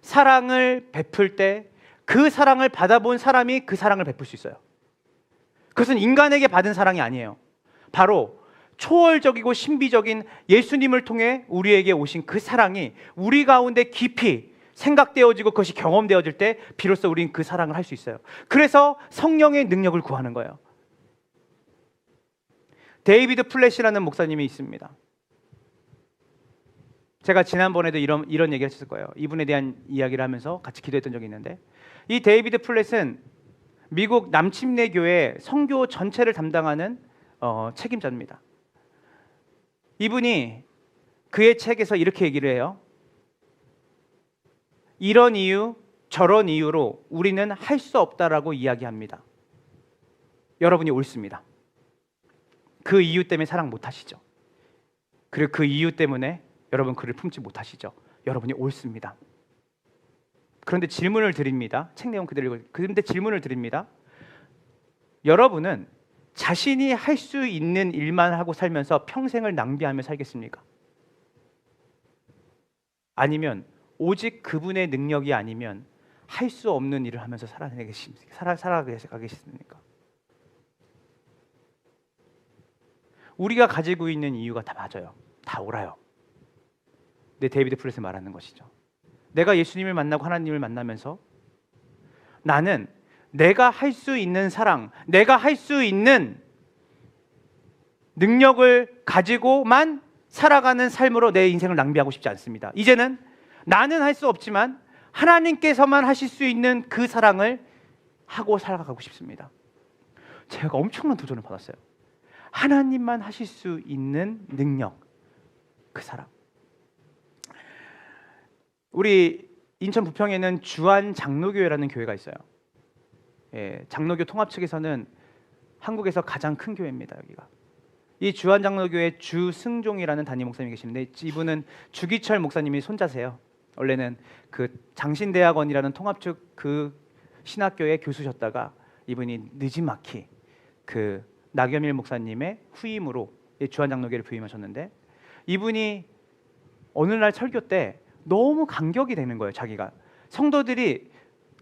사랑을 베풀 때 그 사랑을 받아본 사람이 그 사랑을 베풀 수 있어요. 그것은 인간에게 받은 사랑이 아니에요. 바로 초월적이고 신비적인 예수님을 통해 우리에게 오신 그 사랑이 우리 가운데 깊이 생각되어지고 그것이 경험되어질 때 비로소 우리는 그 사랑을 할 수 있어요. 그래서 성령의 능력을 구하는 거예요. 데이비드 플랫이라는 목사님이 있습니다. 제가 지난번에도 이런 얘기를 했을 거예요. 이분에 대한 이야기를 하면서 같이 기도했던 적이 있는데 이 데이비드 플랫은 미국 남침내 교회 선교 전체를 담당하는 책임자입니다. 이분이 그의 책에서 이렇게 얘기를 해요. 이런 이유, 저런 이유로 우리는 할 수 없다라고 이야기합니다. 여러분이 옳습니다. 그 이유 때문에 사랑 못하시죠. 그리고 그 이유 때문에 여러분 그를 품지 못하시죠. 여러분이 옳습니다. 그런데 질문을 드립니다. 책 내용 그대로 읽어요. 그런데 질문을 드립니다. 여러분은 자신이 할 수 있는 일만 하고 살면서 평생을 낭비하며 살겠습니까? 아니면 오직 그분의 능력이 아니면 할 수 없는 일을 하면서 살아가겠습니까? 우리가 가지고 있는 이유가 다 맞아요. 다 옳아요. 네, 데이비드 프레스 말하는 것이죠. 내가 예수님을 만나고 하나님을 만나면서 나는 내가 할 수 있는 사랑, 내가 할 수 있는 능력을 가지고만 살아가는 삶으로 내 인생을 낭비하고 싶지 않습니다. 이제는 나는 할 수 없지만 하나님께서만 하실 수 있는 그 사랑을 하고 살아가고 싶습니다. 제가 엄청난 도전을 받았어요. 하나님만 하실 수 있는 능력, 그 사랑. 우리 인천 부평에는 주안 장로교회라는 교회가 있어요. 예, 장로교 통합 측에서는 한국에서 가장 큰 교회입니다. 여기가. 이 주안 장로교회 주승종이라는 담임 목사님이 계시는데 이분은 주기철 목사님이 손자세요. 원래는 그 장신대학원이라는 통합 측 그 신학교의 교수셨다가 이분이 느지막이 그 나겸일 목사님의 후임으로 주안 장로교회를 부임하셨는데 이분이 어느 날 설교 때 너무 감격이 되는 거예요. 자기가 성도들이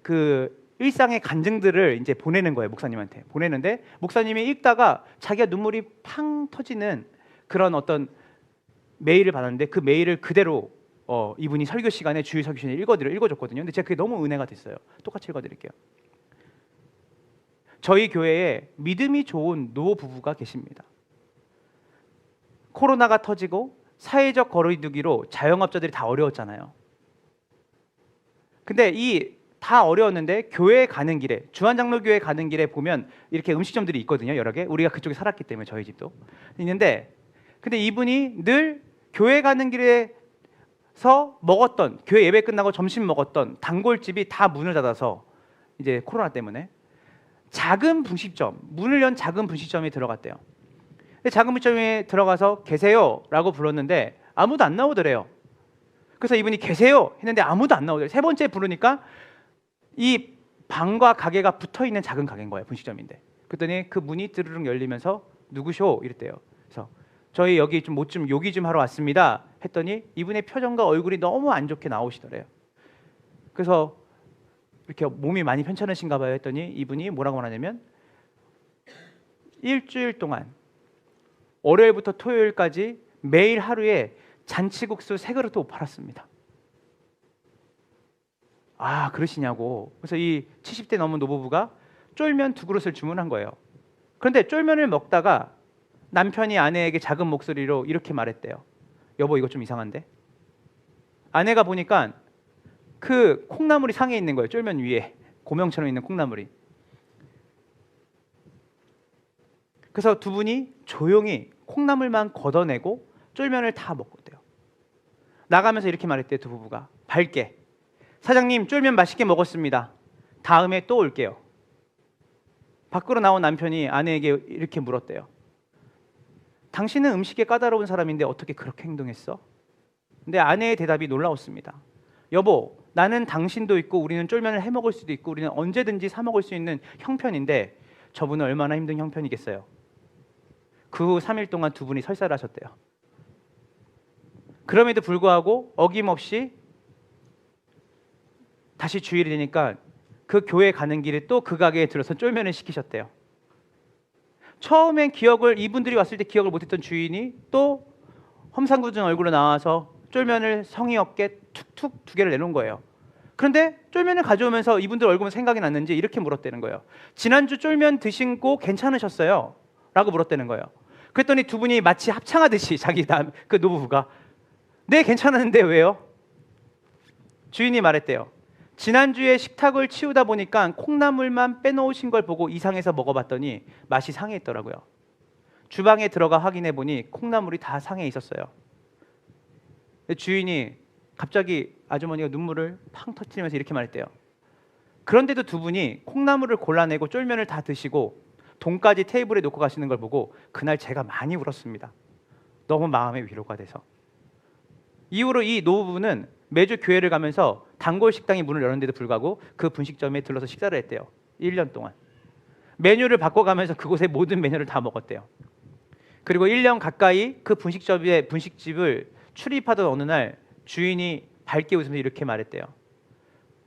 그 일상의 간증들을 이제 보내는 거예요. 목사님한테 보내는데 목사님이 읽다가 자기가 눈물이 팡 터지는 그런 어떤 메일을 받았는데 그 메일을 그대로 이분이 설교 시간에 주일 설교 시간에 읽어줬거든요. 근데 제가 그게 너무 은혜가 됐어요. 똑같이 읽어드릴게요. 저희 교회에 믿음이 좋은 노 부부가 계십니다. 코로나가 터지고 사회적 거리두기로 자영업자들이 다 어려웠잖아요. 근데 다 어려웠는데 교회에 가는 길에 주안장로교회 가는 길에 보면 이렇게 음식점들이 있거든요. 여러 개. 우리가 그쪽에 살았기 때문에 저희 집도 있는데 근데 이분이 늘 교회 가는 길에서 먹었던 교회 예배 끝나고 점심 먹었던 단골집이 다 문을 닫아서 이제 코로나 때문에 작은 분식점 문을 연 작은 분식점에 들어갔대요. 근데 작은 분식점에 들어가서 계세요 라고 불렀는데 아무도 안 나오더래요. 그래서 이분이 계세요 했는데 아무도 안 나오더래요. 세 번째 부르니까 이 방과 가게가 붙어있는 작은 가게인 거예요. 분식점인데 그랬더니 그 문이 드르륵 열리면서 누구쇼 이랬대요. 그래서 저희 여기 좀 못 좀 요기 좀 하러 왔습니다 했더니 이분의 표정과 얼굴이 너무 안 좋게 나오시더래요. 그래서 이렇게 몸이 많이 편찮으신가 봐요 했더니 이분이 뭐라고 말하냐면 일주일 동안 월요일부터 토요일까지 매일 하루에 잔치국수 3그릇도 못 팔았습니다. 아 그러시냐고. 그래서 이 70대 넘은 노부부가 쫄면 2그릇을 주문한 거예요. 그런데 쫄면을 먹다가 남편이 아내에게 작은 목소리로 이렇게 말했대요. 여보 이거 좀 이상한데? 아내가 보니까 그 콩나물이 상에 있는 거예요. 쫄면 위에 고명처럼 있는 콩나물이. 그래서 두 분이 조용히 콩나물만 걷어내고 쫄면을 다 먹었대요. 나가면서 이렇게 말했대요. 두 부부가 밝게. 사장님 쫄면 맛있게 먹었습니다. 다음에 또 올게요. 밖으로 나온 남편이 아내에게 이렇게 물었대요. 당신은 음식에 까다로운 사람인데 어떻게 그렇게 행동했어? 근데 아내의 대답이 놀라웠습니다. 여보, 나는 당신도 있고 우리는 쫄면을 해 먹을 수도 있고 우리는 언제든지 사 먹을 수 있는 형편인데 저분은 얼마나 힘든 형편이겠어요. 그 후 3일 동안 두 분이 설사를 하셨대요. 그럼에도 불구하고 어김없이 다시 주일이 되니까 그 교회 가는 길에 또 그 가게에 들어서 쫄면을 시키셨대요. 처음엔 이분들이 왔을 때 기억을 못했던 주인이 또 험상궂은 얼굴로 나와서 쫄면을 성의 없게 툭툭 2개를 내놓은 거예요. 그런데 쫄면을 가져오면서 이분들 얼굴은 생각이 났는지 이렇게 물었다는 거예요. 지난주 쫄면 드신 거 괜찮으셨어요? 라고 물었다는 거예요. 그랬더니 두 분이 마치 합창하듯이 그 노부부가 네 괜찮았는데 왜요? 주인이 말했대요. 지난주에 식탁을 치우다 보니까 콩나물만 빼놓으신 걸 보고 이상해서 먹어봤더니 맛이 상해 있더라고요. 주방에 들어가 확인해 보니 콩나물이 다 상해 있었어요. 주인이 갑자기 아주머니가 눈물을 팡 터뜨리면서 이렇게 말했대요. 그런데도 두 분이 콩나물을 골라내고 쫄면을 다 드시고 돈까지 테이블에 놓고 가시는 걸 보고 그날 제가 많이 울었습니다. 너무 마음의 위로가 돼서. 이후로 이 노부부는 매주 교회를 가면서 단골 식당이 문을 열었는데도 불구하고 그 분식점에 들러서 식사를 했대요. 1년 동안. 메뉴를 바꿔가면서 그곳의 모든 메뉴를 다 먹었대요. 그리고 1년 가까이 그 분식집을 출입하던 어느 날 주인이 밝게 웃으면서 이렇게 말했대요.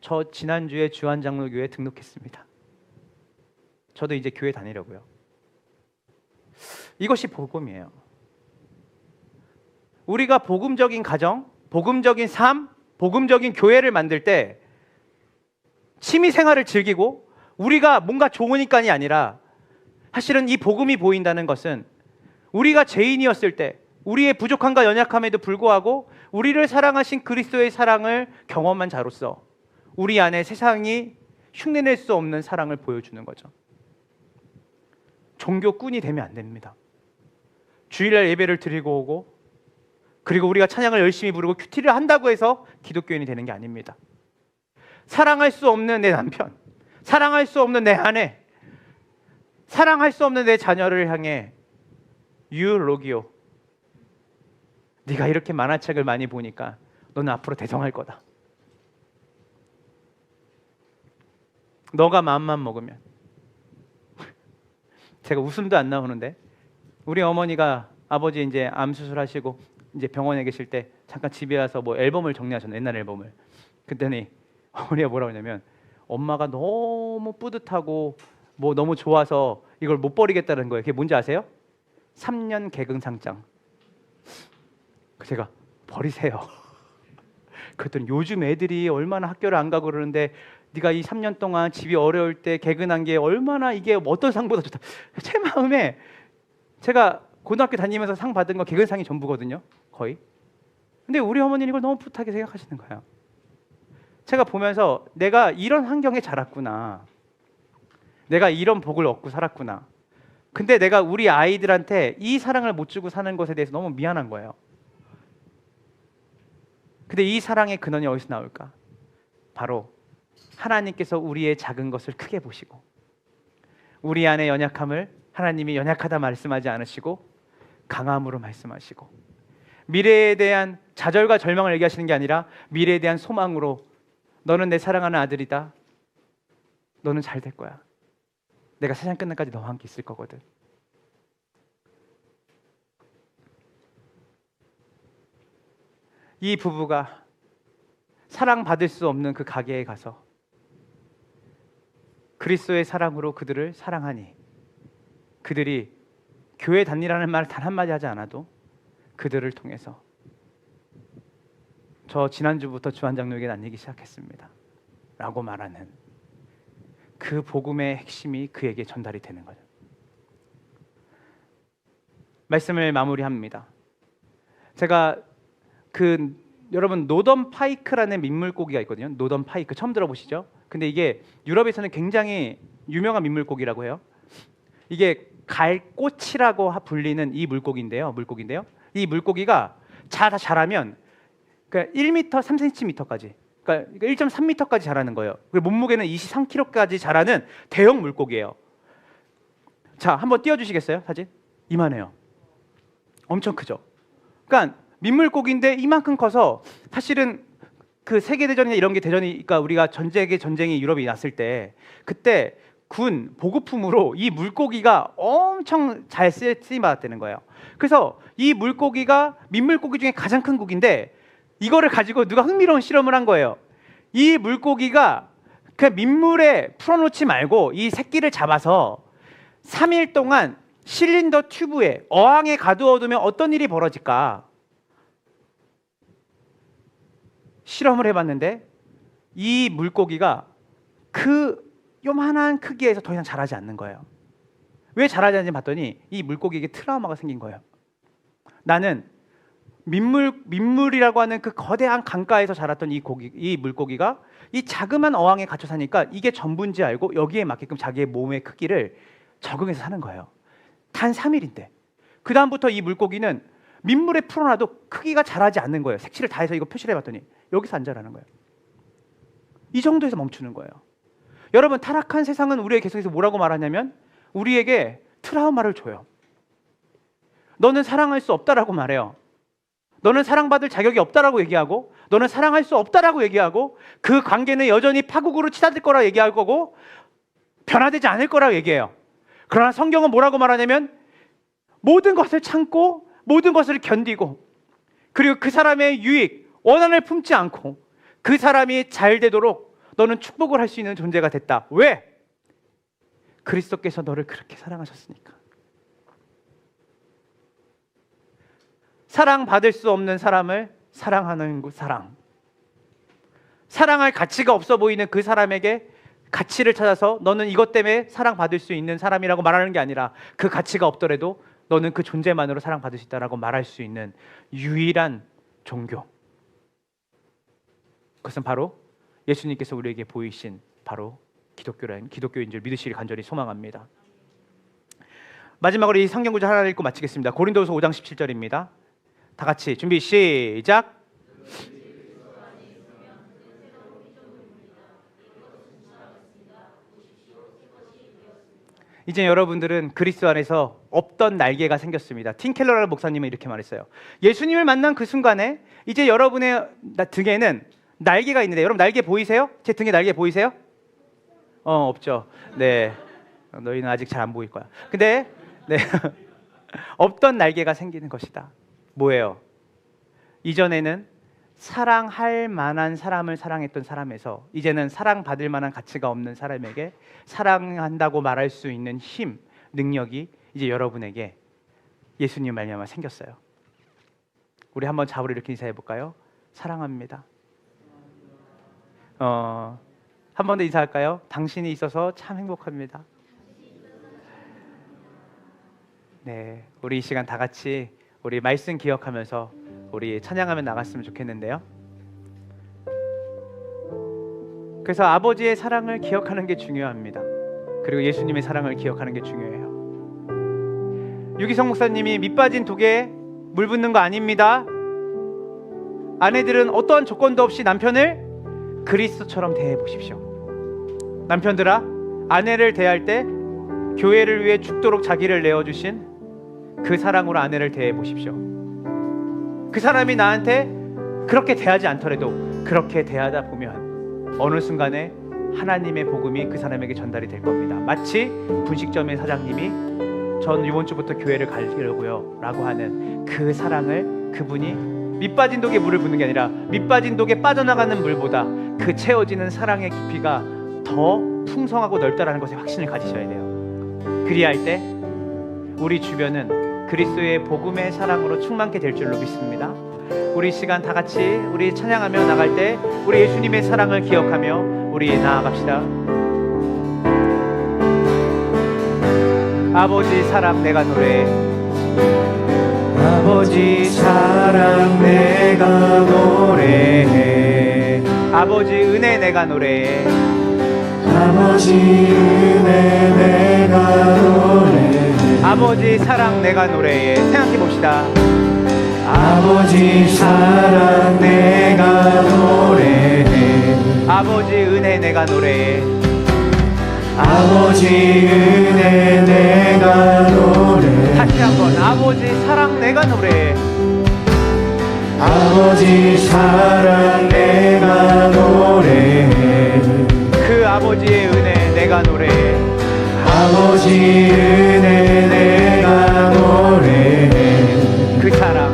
저 지난주에 주안장로교회에 등록했습니다. 저도 이제 교회 다니려고요. 이것이 복음이에요. 우리가 복음적인 가정, 복음적인 삶, 복음적인 교회를 만들 때 취미 생활을 즐기고 우리가 뭔가 좋으니까이 아니라 사실은 이 복음이 보인다는 것은 우리가 죄인이었을 때 우리의 부족함과 연약함에도 불구하고 우리를 사랑하신 그리스도의 사랑을 경험한 자로서 우리 안에 세상이 흉내낼 수 없는 사랑을 보여주는 거죠. 종교꾼이 되면 안 됩니다. 주일날 예배를 드리고 오고 그리고 우리가 찬양을 열심히 부르고 큐티를 한다고 해서 기독교인이 되는 게 아닙니다. 사랑할 수 없는 내 남편, 사랑할 수 없는 내 아내, 사랑할 수 없는 내 자녀를 향해 유로기오, 네가 이렇게 만화책을 많이 보니까 너는 앞으로 대성할 거다. 너가 마음만 먹으면. 제가 웃음도 안 나오는데 우리 어머니가 아버지 이제 암 수술하시고 이제 병원에 계실 때 잠깐 집에 와서 뭐 앨범을 정리하셨네, 옛날 앨범을. 그랬더니 어머니가 뭐라고 하냐면 엄마가 너무 뿌듯하고 뭐 너무 좋아서 이걸 못 버리겠다는 거예요. 그게 뭔지 아세요? 3년 개근상장. 제가 버리세요. 그랬더니 요즘 애들이 얼마나 학교를 안 가고 그러는데 네가 이 3년 동안 집이 어려울 때 개근한 게 얼마나 이게 어떤 상보다 좋다. 제 마음에 제가 고등학교 다니면서 상 받은 거 개근상이 전부거든요. 거의. 근데 우리 어머니는 이걸 너무 풋하게 생각하시는 거예요. 제가 보면서 내가 이런 환경에 자랐구나. 내가 이런 복을 얻고 살았구나. 근데 내가 우리 아이들한테 이 사랑을 못 주고 사는 것에 대해서 너무 미안한 거예요. 근데 이 사랑의 근원이 어디서 나올까? 바로 하나님께서 우리의 작은 것을 크게 보시고 우리 안의 연약함을 하나님이 연약하다 말씀하지 않으시고 강함으로 말씀하시고 미래에 대한 좌절과 절망을 얘기하시는 게 아니라 미래에 대한 소망으로 너는 내 사랑하는 아들이다. 너는 잘 될 거야. 내가 세상 끝날까지 너와 함께 있을 거거든. 이 부부가 사랑받을 수 없는 그 가게에 가서 그리스도의 사랑으로 그들을 사랑하니 그들이 교회 다니라는 말 단 한마디 하지 않아도 그들을 통해서 저 지난주부터 주한장로에게 난 얘기 시작했습니다 라고 말하는 그 복음의 핵심이 그에게 전달이 되는 거죠. 말씀을 마무리합니다. 제가 여러분 노던 파이크라는 민물고기가 있거든요. 노던 파이크 처음 들어보시죠? 근데 이게 유럽에서는 굉장히 유명한 민물고기라고 해요. 이게 갈꼬치라고 불리는 이 물고기인데요. 이 물고기가 자라면 그러니까 1m 3cm까지, 그러니까 1.3m까지 자라는 거예요. 그리고 몸무게는 23kg까지 자라는 대형 물고기예요. 자, 한번 띄워주시겠어요? 사진? 이만해요. 엄청 크죠. 그러니까 민물고기인데 이만큼 커서 사실은 그 세계대전이나 이런 게 그러니까 우리가 전쟁이 유럽이 났을 때 그때 군 보급품으로 이 물고기가 엄청 잘 쓰임받았다는 거예요. 그래서 이 물고기가 민물고기 중에 가장 큰 고기인데 이거를 가지고 누가 흥미로운 실험을 한 거예요. 이 물고기가 그냥 민물에 풀어놓지 말고 이 새끼를 잡아서 3일 동안 실린더 튜브에 어항에 가두어두면 어떤 일이 벌어질까? 실험을 해봤는데 이 물고기가 그 요만한 크기에서 더 이상 자라지 않는 거예요. 왜 자라지 않는지 봤더니 이 물고기에게 트라우마가 생긴 거예요. 나는 민물이라고 하는 그 거대한 강가에서 자랐던 이 물고기가 이 자그만 어항에 갇혀 사니까 이게 전부인지 알고 여기에 맞게끔 자기의 몸의 크기를 적응해서 사는 거예요. 단 3일인데 그 다음부터 이 물고기는 민물에 풀어놔도 크기가 자라지 않는 거예요. 색칠을 다 해서 이거 표시를 해봤더니 여기서 안 자라는 거예요. 이 정도에서 멈추는 거예요. 여러분, 타락한 세상은 우리에게 계속해서 뭐라고 말하냐면 우리에게 트라우마를 줘요. 너는 사랑할 수 없다라고 말해요. 너는 사랑받을 자격이 없다라고 얘기하고 너는 사랑할 수 없다라고 얘기하고 그 관계는 여전히 파국으로 치닫을 거라 얘기할 거고 변화되지 않을 거라고 얘기해요. 그러나 성경은 뭐라고 말하냐면 모든 것을 참고 모든 것을 견디고 그리고 그 사람의 유익, 원한을 품지 않고 그 사람이 잘 되도록 너는 축복을 할 수 있는 존재가 됐다. 왜? 그리스도께서 너를 그렇게 사랑하셨으니까. 사랑받을 수 없는 사람을 사랑하는 사랑. 사랑할 가치가 없어 보이는 그 사람에게 가치를 찾아서 너는 이것 때문에 사랑받을 수 있는 사람이라고 말하는 게 아니라 그 가치가 없더라도 너는 그 존재만으로 사랑받을 수 있다라고 말할 수 있는 유일한 종교. 그것은 바로 예수님께서 우리에게 보이신 바로 기독교인 줄 믿으시길 간절히 소망합니다. 마지막으로 이 성경 구절 하나 읽고 마치겠습니다. 고린도후서 5장 17절입니다. 다 같이 준비 시작. 이제 여러분들은 그리스도 안에서 없던 날개가 생겼습니다. 팀 켈러라는 목사님은 이렇게 말했어요. 예수님을 만난 그 순간에 이제 여러분의 등에는 날개가 있는데, 여러분 날개 보이세요? 제 등에 날개 보이세요? 없죠. 네, 너희는 아직 잘 안 보일 거야. 근데 네, 없던 날개가 생기는 것이다. 뭐예요? 이전에는 사랑할 만한 사람을 사랑했던 사람에서 이제는 사랑받을 만한 가치가 없는 사람에게 사랑한다고 말할 수 있는 힘, 능력이 이제 여러분에게 예수님 말미암아 생겼어요. 우리 한번 자우를 이렇게 인사해 볼까요? 사랑합니다. 한 번 더 인사할까요? 당신이 있어서 참 행복합니다. 네, 우리 이 시간 다 같이 우리 말씀 기억하면서 우리 찬양하며 나갔으면 좋겠는데요. 그래서 아버지의 사랑을 기억하는 게 중요합니다. 그리고 예수님의 사랑을 기억하는 게 중요해요. 유기성 목사님이 밑 빠진 독에 물 붓는 거 아닙니다. 아내들은 어떠한 조건도 없이 남편을 그리스도처럼 대해 보십시오. 남편들아, 아내를 대할 때 교회를 위해 죽도록 자기를 내어주신 그 사랑으로 아내를 대해 보십시오. 그 사람이 나한테 그렇게 대하지 않더라도 그렇게 대하다 보면 어느 순간에 하나님의 복음이 그 사람에게 전달이 될 겁니다. 마치 분식점의 사장님이 전 이번 주부터 교회를 가려고요 라고 하는 그 사랑을 그분이 밑빠진 독에 물을 붓는 게 아니라 밑빠진 독에 빠져나가는 물보다 그 채워지는 사랑의 깊이가 더 풍성하고 넓다라는 것에 확신을 가지셔야 돼요. 그리할 때 우리 주변은 그리스도의 복음의 사랑으로 충만케 될 줄로 믿습니다. 우리 시간 다 같이 우리 찬양하며 나갈 때 우리 예수님의 사랑을 기억하며 우리 나아갑시다. 아버지 사랑 내가 노래해. 아버지 사랑 내가 노래해. 아버지 은혜 내가 노래해. 아버지 은혜 내가 노래해. 아버지 사랑 내가 노래해. 생각해 봅시다. 아버지 사랑 내가 노래해. 아버지 은혜 내가 노래해. 아버지 은혜 내가 노래해. 다시 한번 아버지 사랑 내가 노래해. 아버지 사랑 내가 노래해. 그 아버지의 은혜 내가 노래해. 아버지 은혜 내가 노래해. 그 사랑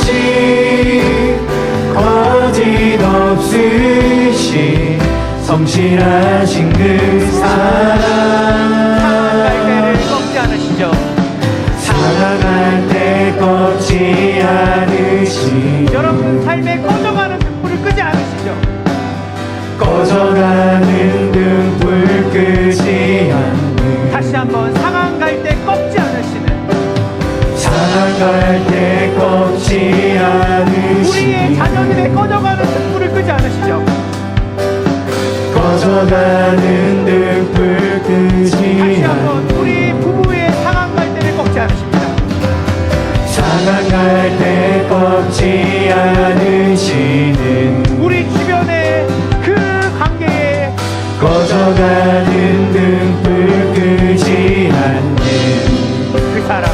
변함없으신 거짓없으신 성실하신 그 사랑 사랑할 때를 꺾지 않으시죠. 사랑할 때 꺾지 않으시죠. 여러분 삶에 꺼져가는 등불을 끄지 않으시죠. 꺼져가는 등불 끄지 않는. 다시 한번 상한 갈 때 꺾지 않으시는. 상한 갈 때 꺾지 않으시는. 우리의 자녀들의 꺼져가는 등불을 끄지 않으시죠. 꺼져가는 등불 끄지. 다시 한번 우리 부부의 상한 갈 때를 꺾지 않으십니다. 상한 갈 때 꺾지 않으시는. 우리 주변의 그 관계에 꺼져가는 등불 끄지 않는 그 사랑.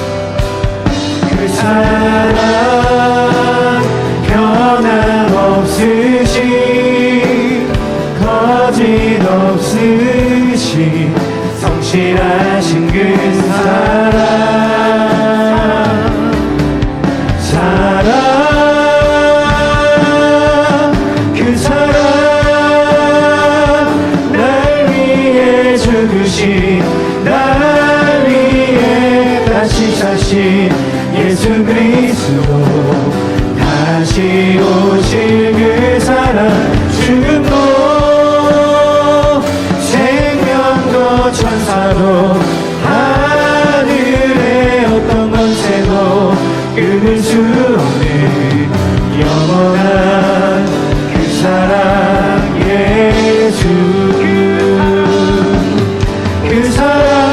그 사랑 변함없으신 거짓없으신 성실하신 그 사랑 그 사랑 날 위해 죽으신 예수 그리스도 다시 오실 그 사랑 죽음도 생명도 천사도 하늘의 어떤 권세도 끊을 수 없는 영원한 그 사랑 예수 그 사랑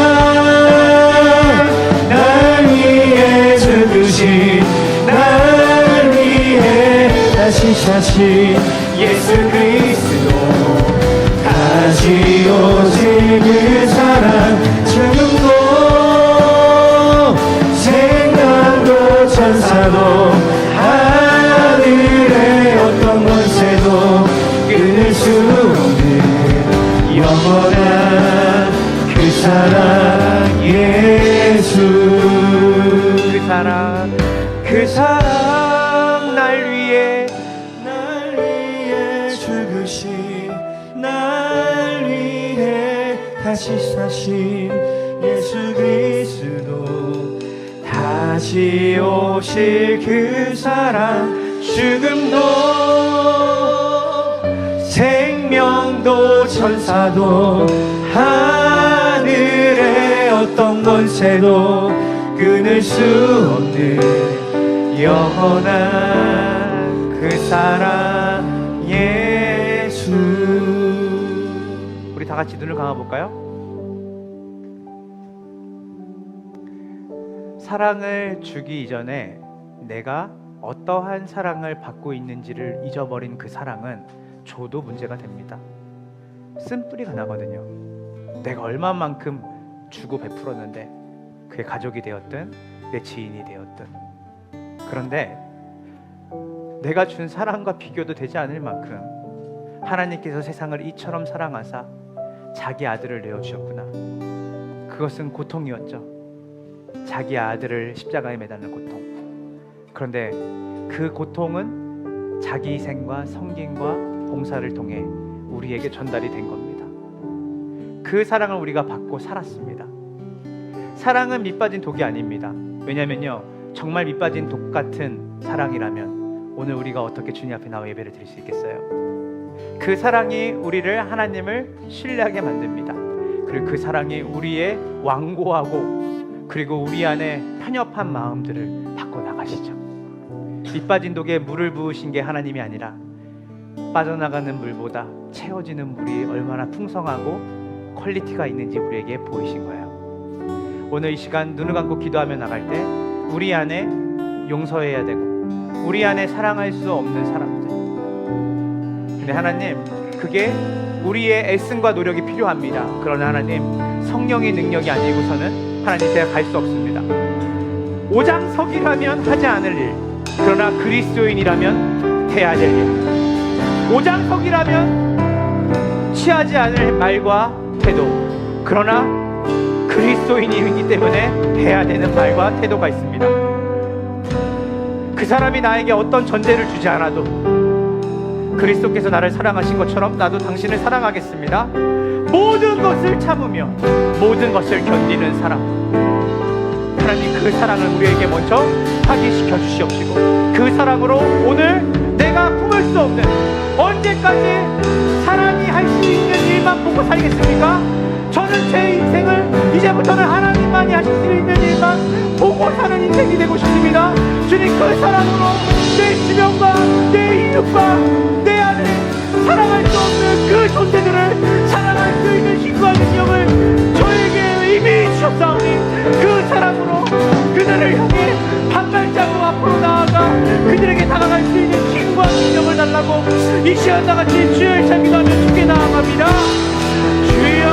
날 위해 죽으신 날 위해 다시 사신 예수 그리스도 다시 오실 그 사랑 죽음도 생명도 천사도 하늘의 어떤 권세도 끊을 수 없는 영원한 그 사랑 예수 그 사랑 날 위해 죽으신 날 위해 다시 사신 예수 그리스도 다시 오실 그 사랑 죽음도 생명도 천사도 하늘의 어떤 권세도 끊을 수 없는 영원한 그 사랑 예수. 우리 다 같이 눈을 감아볼까요? 사랑을 주기 이전에 내가 어떠한 사랑을 받고 있는지를 잊어버린 그 사랑은 줘도 문제가 됩니다. 쓴뿌리가 나거든요. 내가 얼마만큼 주고 베풀었는데 그게 가족이 되었든 내 지인이 되었든. 그런데 내가 준 사랑과 비교도 되지 않을 만큼 하나님께서 세상을 이처럼 사랑하사 자기 아들을 내어주셨구나. 그것은 고통이었죠. 자기 아들을 십자가에 매달는 고통. 그런데 그 고통은 자기 희생과 섬김과 봉사를 통해 우리에게 전달이 된 겁니다. 그 사랑을 우리가 받고 살았습니다. 사랑은 밑빠진 독이 아닙니다. 왜냐면요, 정말 밑빠진 독 같은 사랑이라면 오늘 우리가 어떻게 주님 앞에 나와 예배를 드릴 수 있겠어요? 그 사랑이 우리를 하나님을 신뢰하게 만듭니다. 그리고 그 사랑이 우리의 완고하고 그리고 우리 안에 편협한 마음들을 바꿔 나가시죠. 밑빠진 독에 물을 부으신 게 하나님이 아니라 빠져나가는 물보다 채워지는 물이 얼마나 풍성하고 퀄리티가 있는지 우리에게 보이신 거예요. 오늘 이 시간 눈을 감고 기도하며 나갈 때 우리 안에 용서해야 되고 우리 안에 사랑할 수 없는 사람들, 근데 하나님 그게 우리의 애씀과 노력이 필요합니다. 그러나 하나님 성령의 능력이 아니고서는 하나님 제가 갈 수 없습니다. 오장석이라면 하지 않을 일, 그러나 그리스도인이라면 해야 될 일, 오장석이라면 취하지 않을 말과 태도, 그러나 그리스도인이기 때문에 해야 되는 말과 태도가 있습니다. 그 사람이 나에게 어떤 전제를 주지 않아도 그리스도께서 나를 사랑하신 것처럼 나도 당신을 사랑하겠습니다. 모든 것을 참으며 모든 것을 견디는 사랑, 하나님 그 사랑을 우리에게 먼저 확인시켜 주시옵시고 그 사랑으로 오늘 내가 품을 수 없는, 언제까지 사람이 할 수 있는 일만 보고 살겠습니까? 저는 제 인생을 이제부터는 하나님만이 하실 수 있는 일만 보고 사는 인생이 되고 싶습니다. 주님 그 사랑으로 내 주변과 내 이웃과 내 안에 사랑할 수 없는 그 존재들을 사랑할 수 있는 힘과 능력을 저에게 이미 주셨사오니 그 사랑으로 그들을 향해 한 발자국 앞으로 나아가 그들에게 다가갈 수 있는 힘과 능력을 달라고 이 시간 다같이 주여 잘 기도하며 주께 나아갑니다. 주여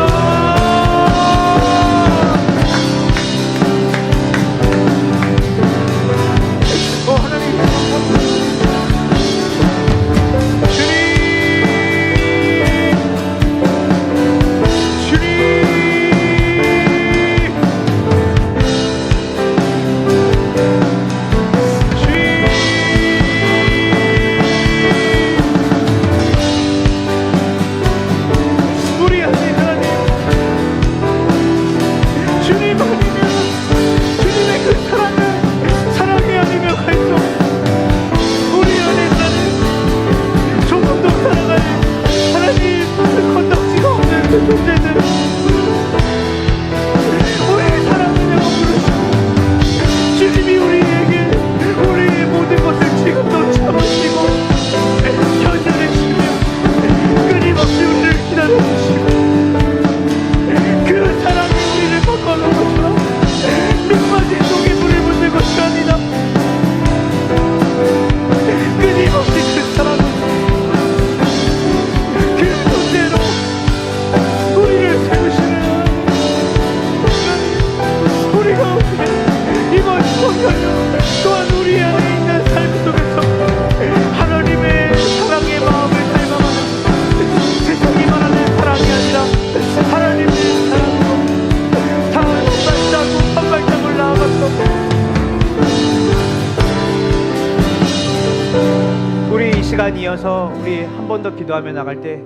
시간 이어서 우리 한 번 더 기도하며 나갈 때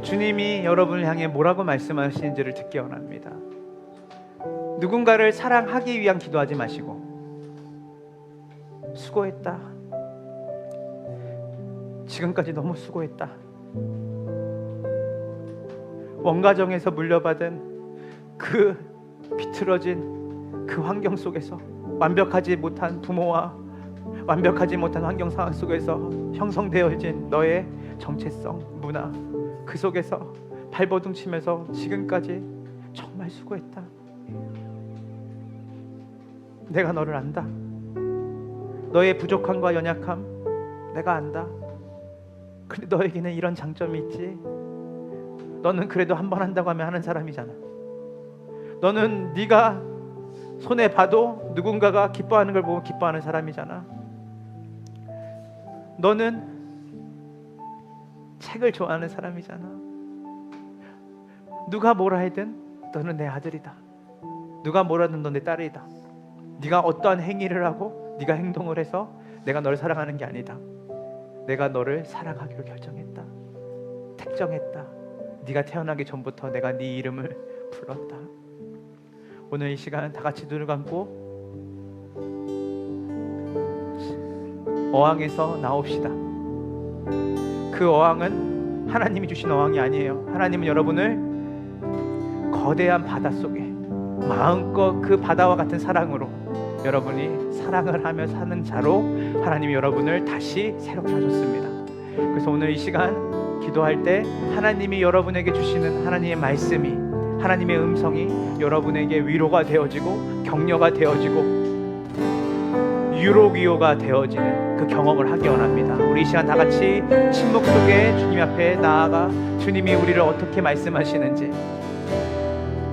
주님이 여러분을 향해 뭐라고 말씀하시는지를 듣기 원합니다. 누군가를 사랑하기 위한 기도하지 마시고 수고했다. 지금까지 너무 수고했다. 원가정에서 물려받은 그 비틀어진 그 환경 속에서 완벽하지 못한 부모와 완벽하지 못한 환경 상황 속에서 형성되어진 너의 정체성, 문화, 그 속에서 발버둥 치면서 지금까지 정말 수고했다. 내가 너를 안다. 너의 부족함과 연약함 내가 안다. 근데 너에게는 이런 장점이 있지. 너는 그래도 한 번 한다고 하면 하는 사람이잖아. 너는 네가 손해 봐도 누군가가 기뻐하는 걸 보고 기뻐하는 사람이잖아. 너는 책을 좋아하는 사람이잖아. 누가 뭐라 하든 너는 내 아들이다. 누가 뭐라 하든 너 내 딸이다. 네가 어떠한 행위를 하고 네가 행동을 해서 내가 너를 사랑하는 게 아니다. 내가 너를 사랑하기로 결정했다. 택정했다. 네가 태어나기 전부터 내가 네 이름을 불렀다. 오늘 이 시간 다 같이 눈을 감고 어항에서 나옵시다. 그 어항은 하나님이 주신 어항이 아니에요. 하나님은 여러분을 거대한 바다 속에 마음껏 그 바다와 같은 사랑으로 여러분이 사랑을 하며 사는 자로 하나님이 여러분을 다시 새롭게 하셨습니다. 그래서 오늘 이 시간 기도할 때 하나님이 여러분에게 주시는 하나님의 말씀이, 하나님의 음성이 여러분에게 위로가 되어지고 격려가 되어지고 유로기요가 되어지는 그 경험을 하기 원합니다. 우리 이 시간 다 같이 침묵 속에 주님 앞에 나아가 주님이 우리를 어떻게 말씀하시는지,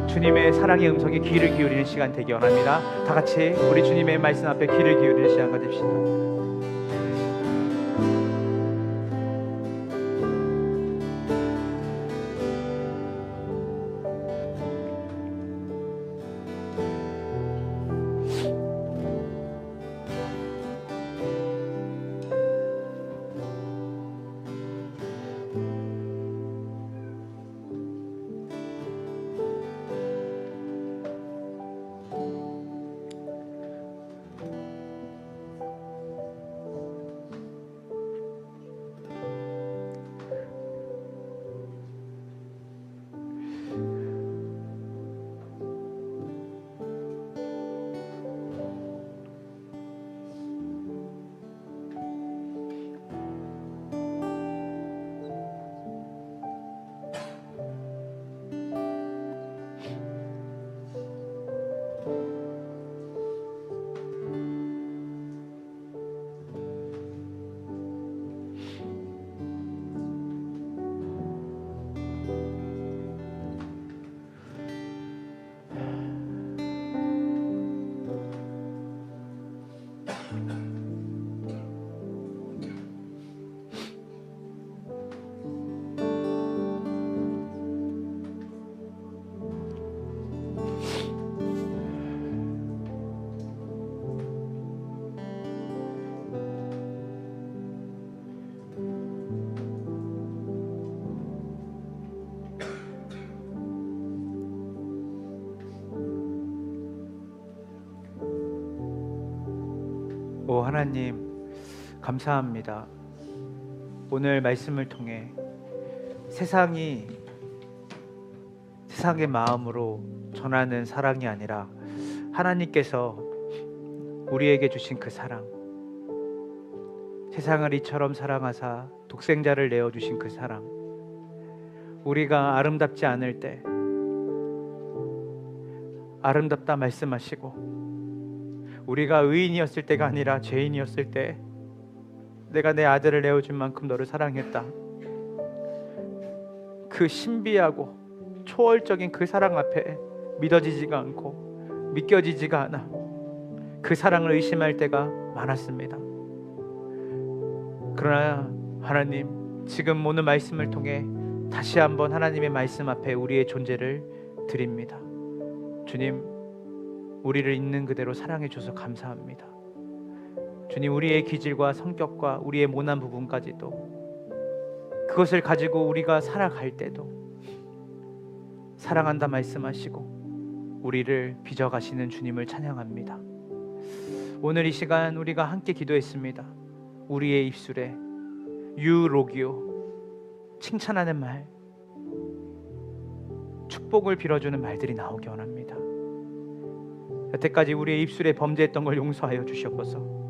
주님의 사랑의 음성에 귀를 기울이는 시간 되기 원합니다. 다 같이 우리 주님의 말씀 앞에 귀를 기울이는 시간 가집시다. 오 하나님 감사합니다. 오늘 말씀을 통해 세상의 마음으로 전하는 사랑이 아니라 하나님께서 우리에게 주신 그 사랑, 세상을 이처럼 사랑하사 독생자를 내어주신 그 사랑, 우리가 아름답지 않을 때 아름답다 말씀하시고, 우리가 의인이었을 때가 아니라 죄인이었을 때 내가 내 아들을 내어준 만큼 너를 사랑했다. 그 신비하고 초월적인 그 사랑 앞에 믿어지지가 않고 믿겨지지가 않아 그 사랑을 의심할 때가 많았습니다. 그러나 하나님, 지금 오늘 말씀을 통해 다시 한번 하나님의 말씀 앞에 우리의 존재를 드립니다. 주님, 우리를 있는 그대로 사랑해 주셔서 감사합니다. 주님, 우리의 기질과 성격과 우리의 모난 부분까지도 그것을 가지고 우리가 살아갈 때도 사랑한다 말씀하시고 우리를 빚어가시는 주님을 찬양합니다. 오늘 이 시간 우리가 함께 기도했습니다. 우리의 입술에 유로기오, 칭찬하는 말, 축복을 빌어주는 말들이 나오기 원합니다. 여태까지 우리의 입술에 범죄했던 걸 용서하여 주시옵소서.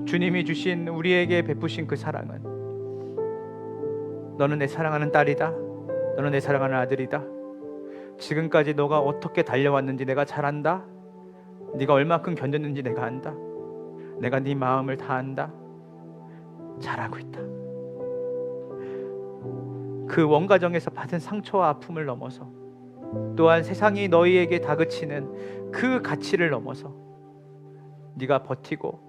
주님이 주신 우리에게 베푸신 그 사랑은 너는 내 사랑하는 딸이다, 너는 내 사랑하는 아들이다, 지금까지 너가 어떻게 달려왔는지 내가 잘 안다, 네가 얼마큼 견뎠는지 내가 안다, 내가 네 마음을 다 안다, 잘하고 있다. 그 원가정에서 받은 상처와 아픔을 넘어서 또한 세상이 너희에게 다그치는 그 가치를 넘어서 네가 버티고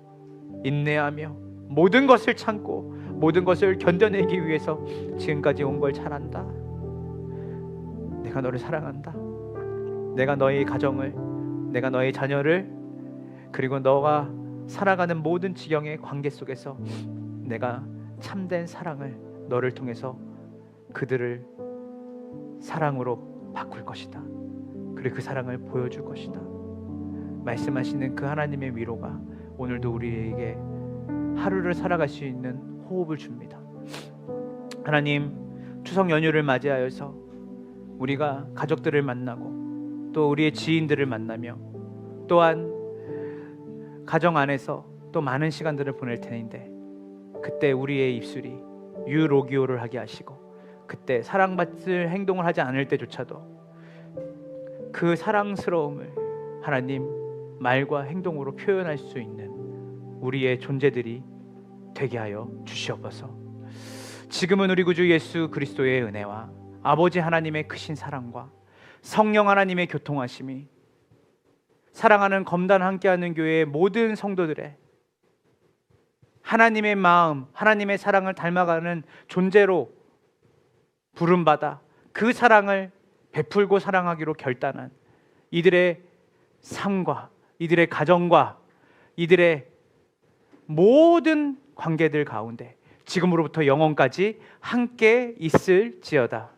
인내하며 모든 것을 참고 모든 것을 견뎌내기 위해서 지금까지 온 걸 잘 안다. 내가 너를 사랑한다. 내가 너의 가정을, 내가 너의 자녀를, 그리고 너가 살아가는 모든 지경의 관계 속에서 내가 참된 사랑을 너를 통해서 그들을 사랑으로 바꿀 것이다. 그리고 그 사랑을 보여줄 것이다. 말씀하시는 그 하나님의 위로가 오늘도 우리에게 하루를 살아갈 수 있는 호흡을 줍니다. 하나님, 추석 연휴를 맞이하여서 우리가 가족들을 만나고 또 우리의 지인들을 만나며 또한 가정 안에서 또 많은 시간들을 보낼 텐데, 그때 우리의 입술이 유로기오를 하게 하시고 그때 사랑받을 행동을 하지 않을 때조차도 그 사랑스러움을 하나님 말과 행동으로 표현할 수 있는 우리의 존재들이 되게 하여 주시옵소서. 지금은 우리 구주 예수 그리스도의 은혜와 아버지 하나님의 크신 사랑과 성령 하나님의 교통하심이 사랑하는 검단 함께하는 교회의 모든 성도들의 하나님의 마음, 하나님의 사랑을 닮아가는 존재로 부름받아 그 사랑을 베풀고 사랑하기로 결단한 이들의 삶과 이들의 가정과 이들의 모든 관계들 가운데 지금으로부터 영원까지 함께 있을지어다.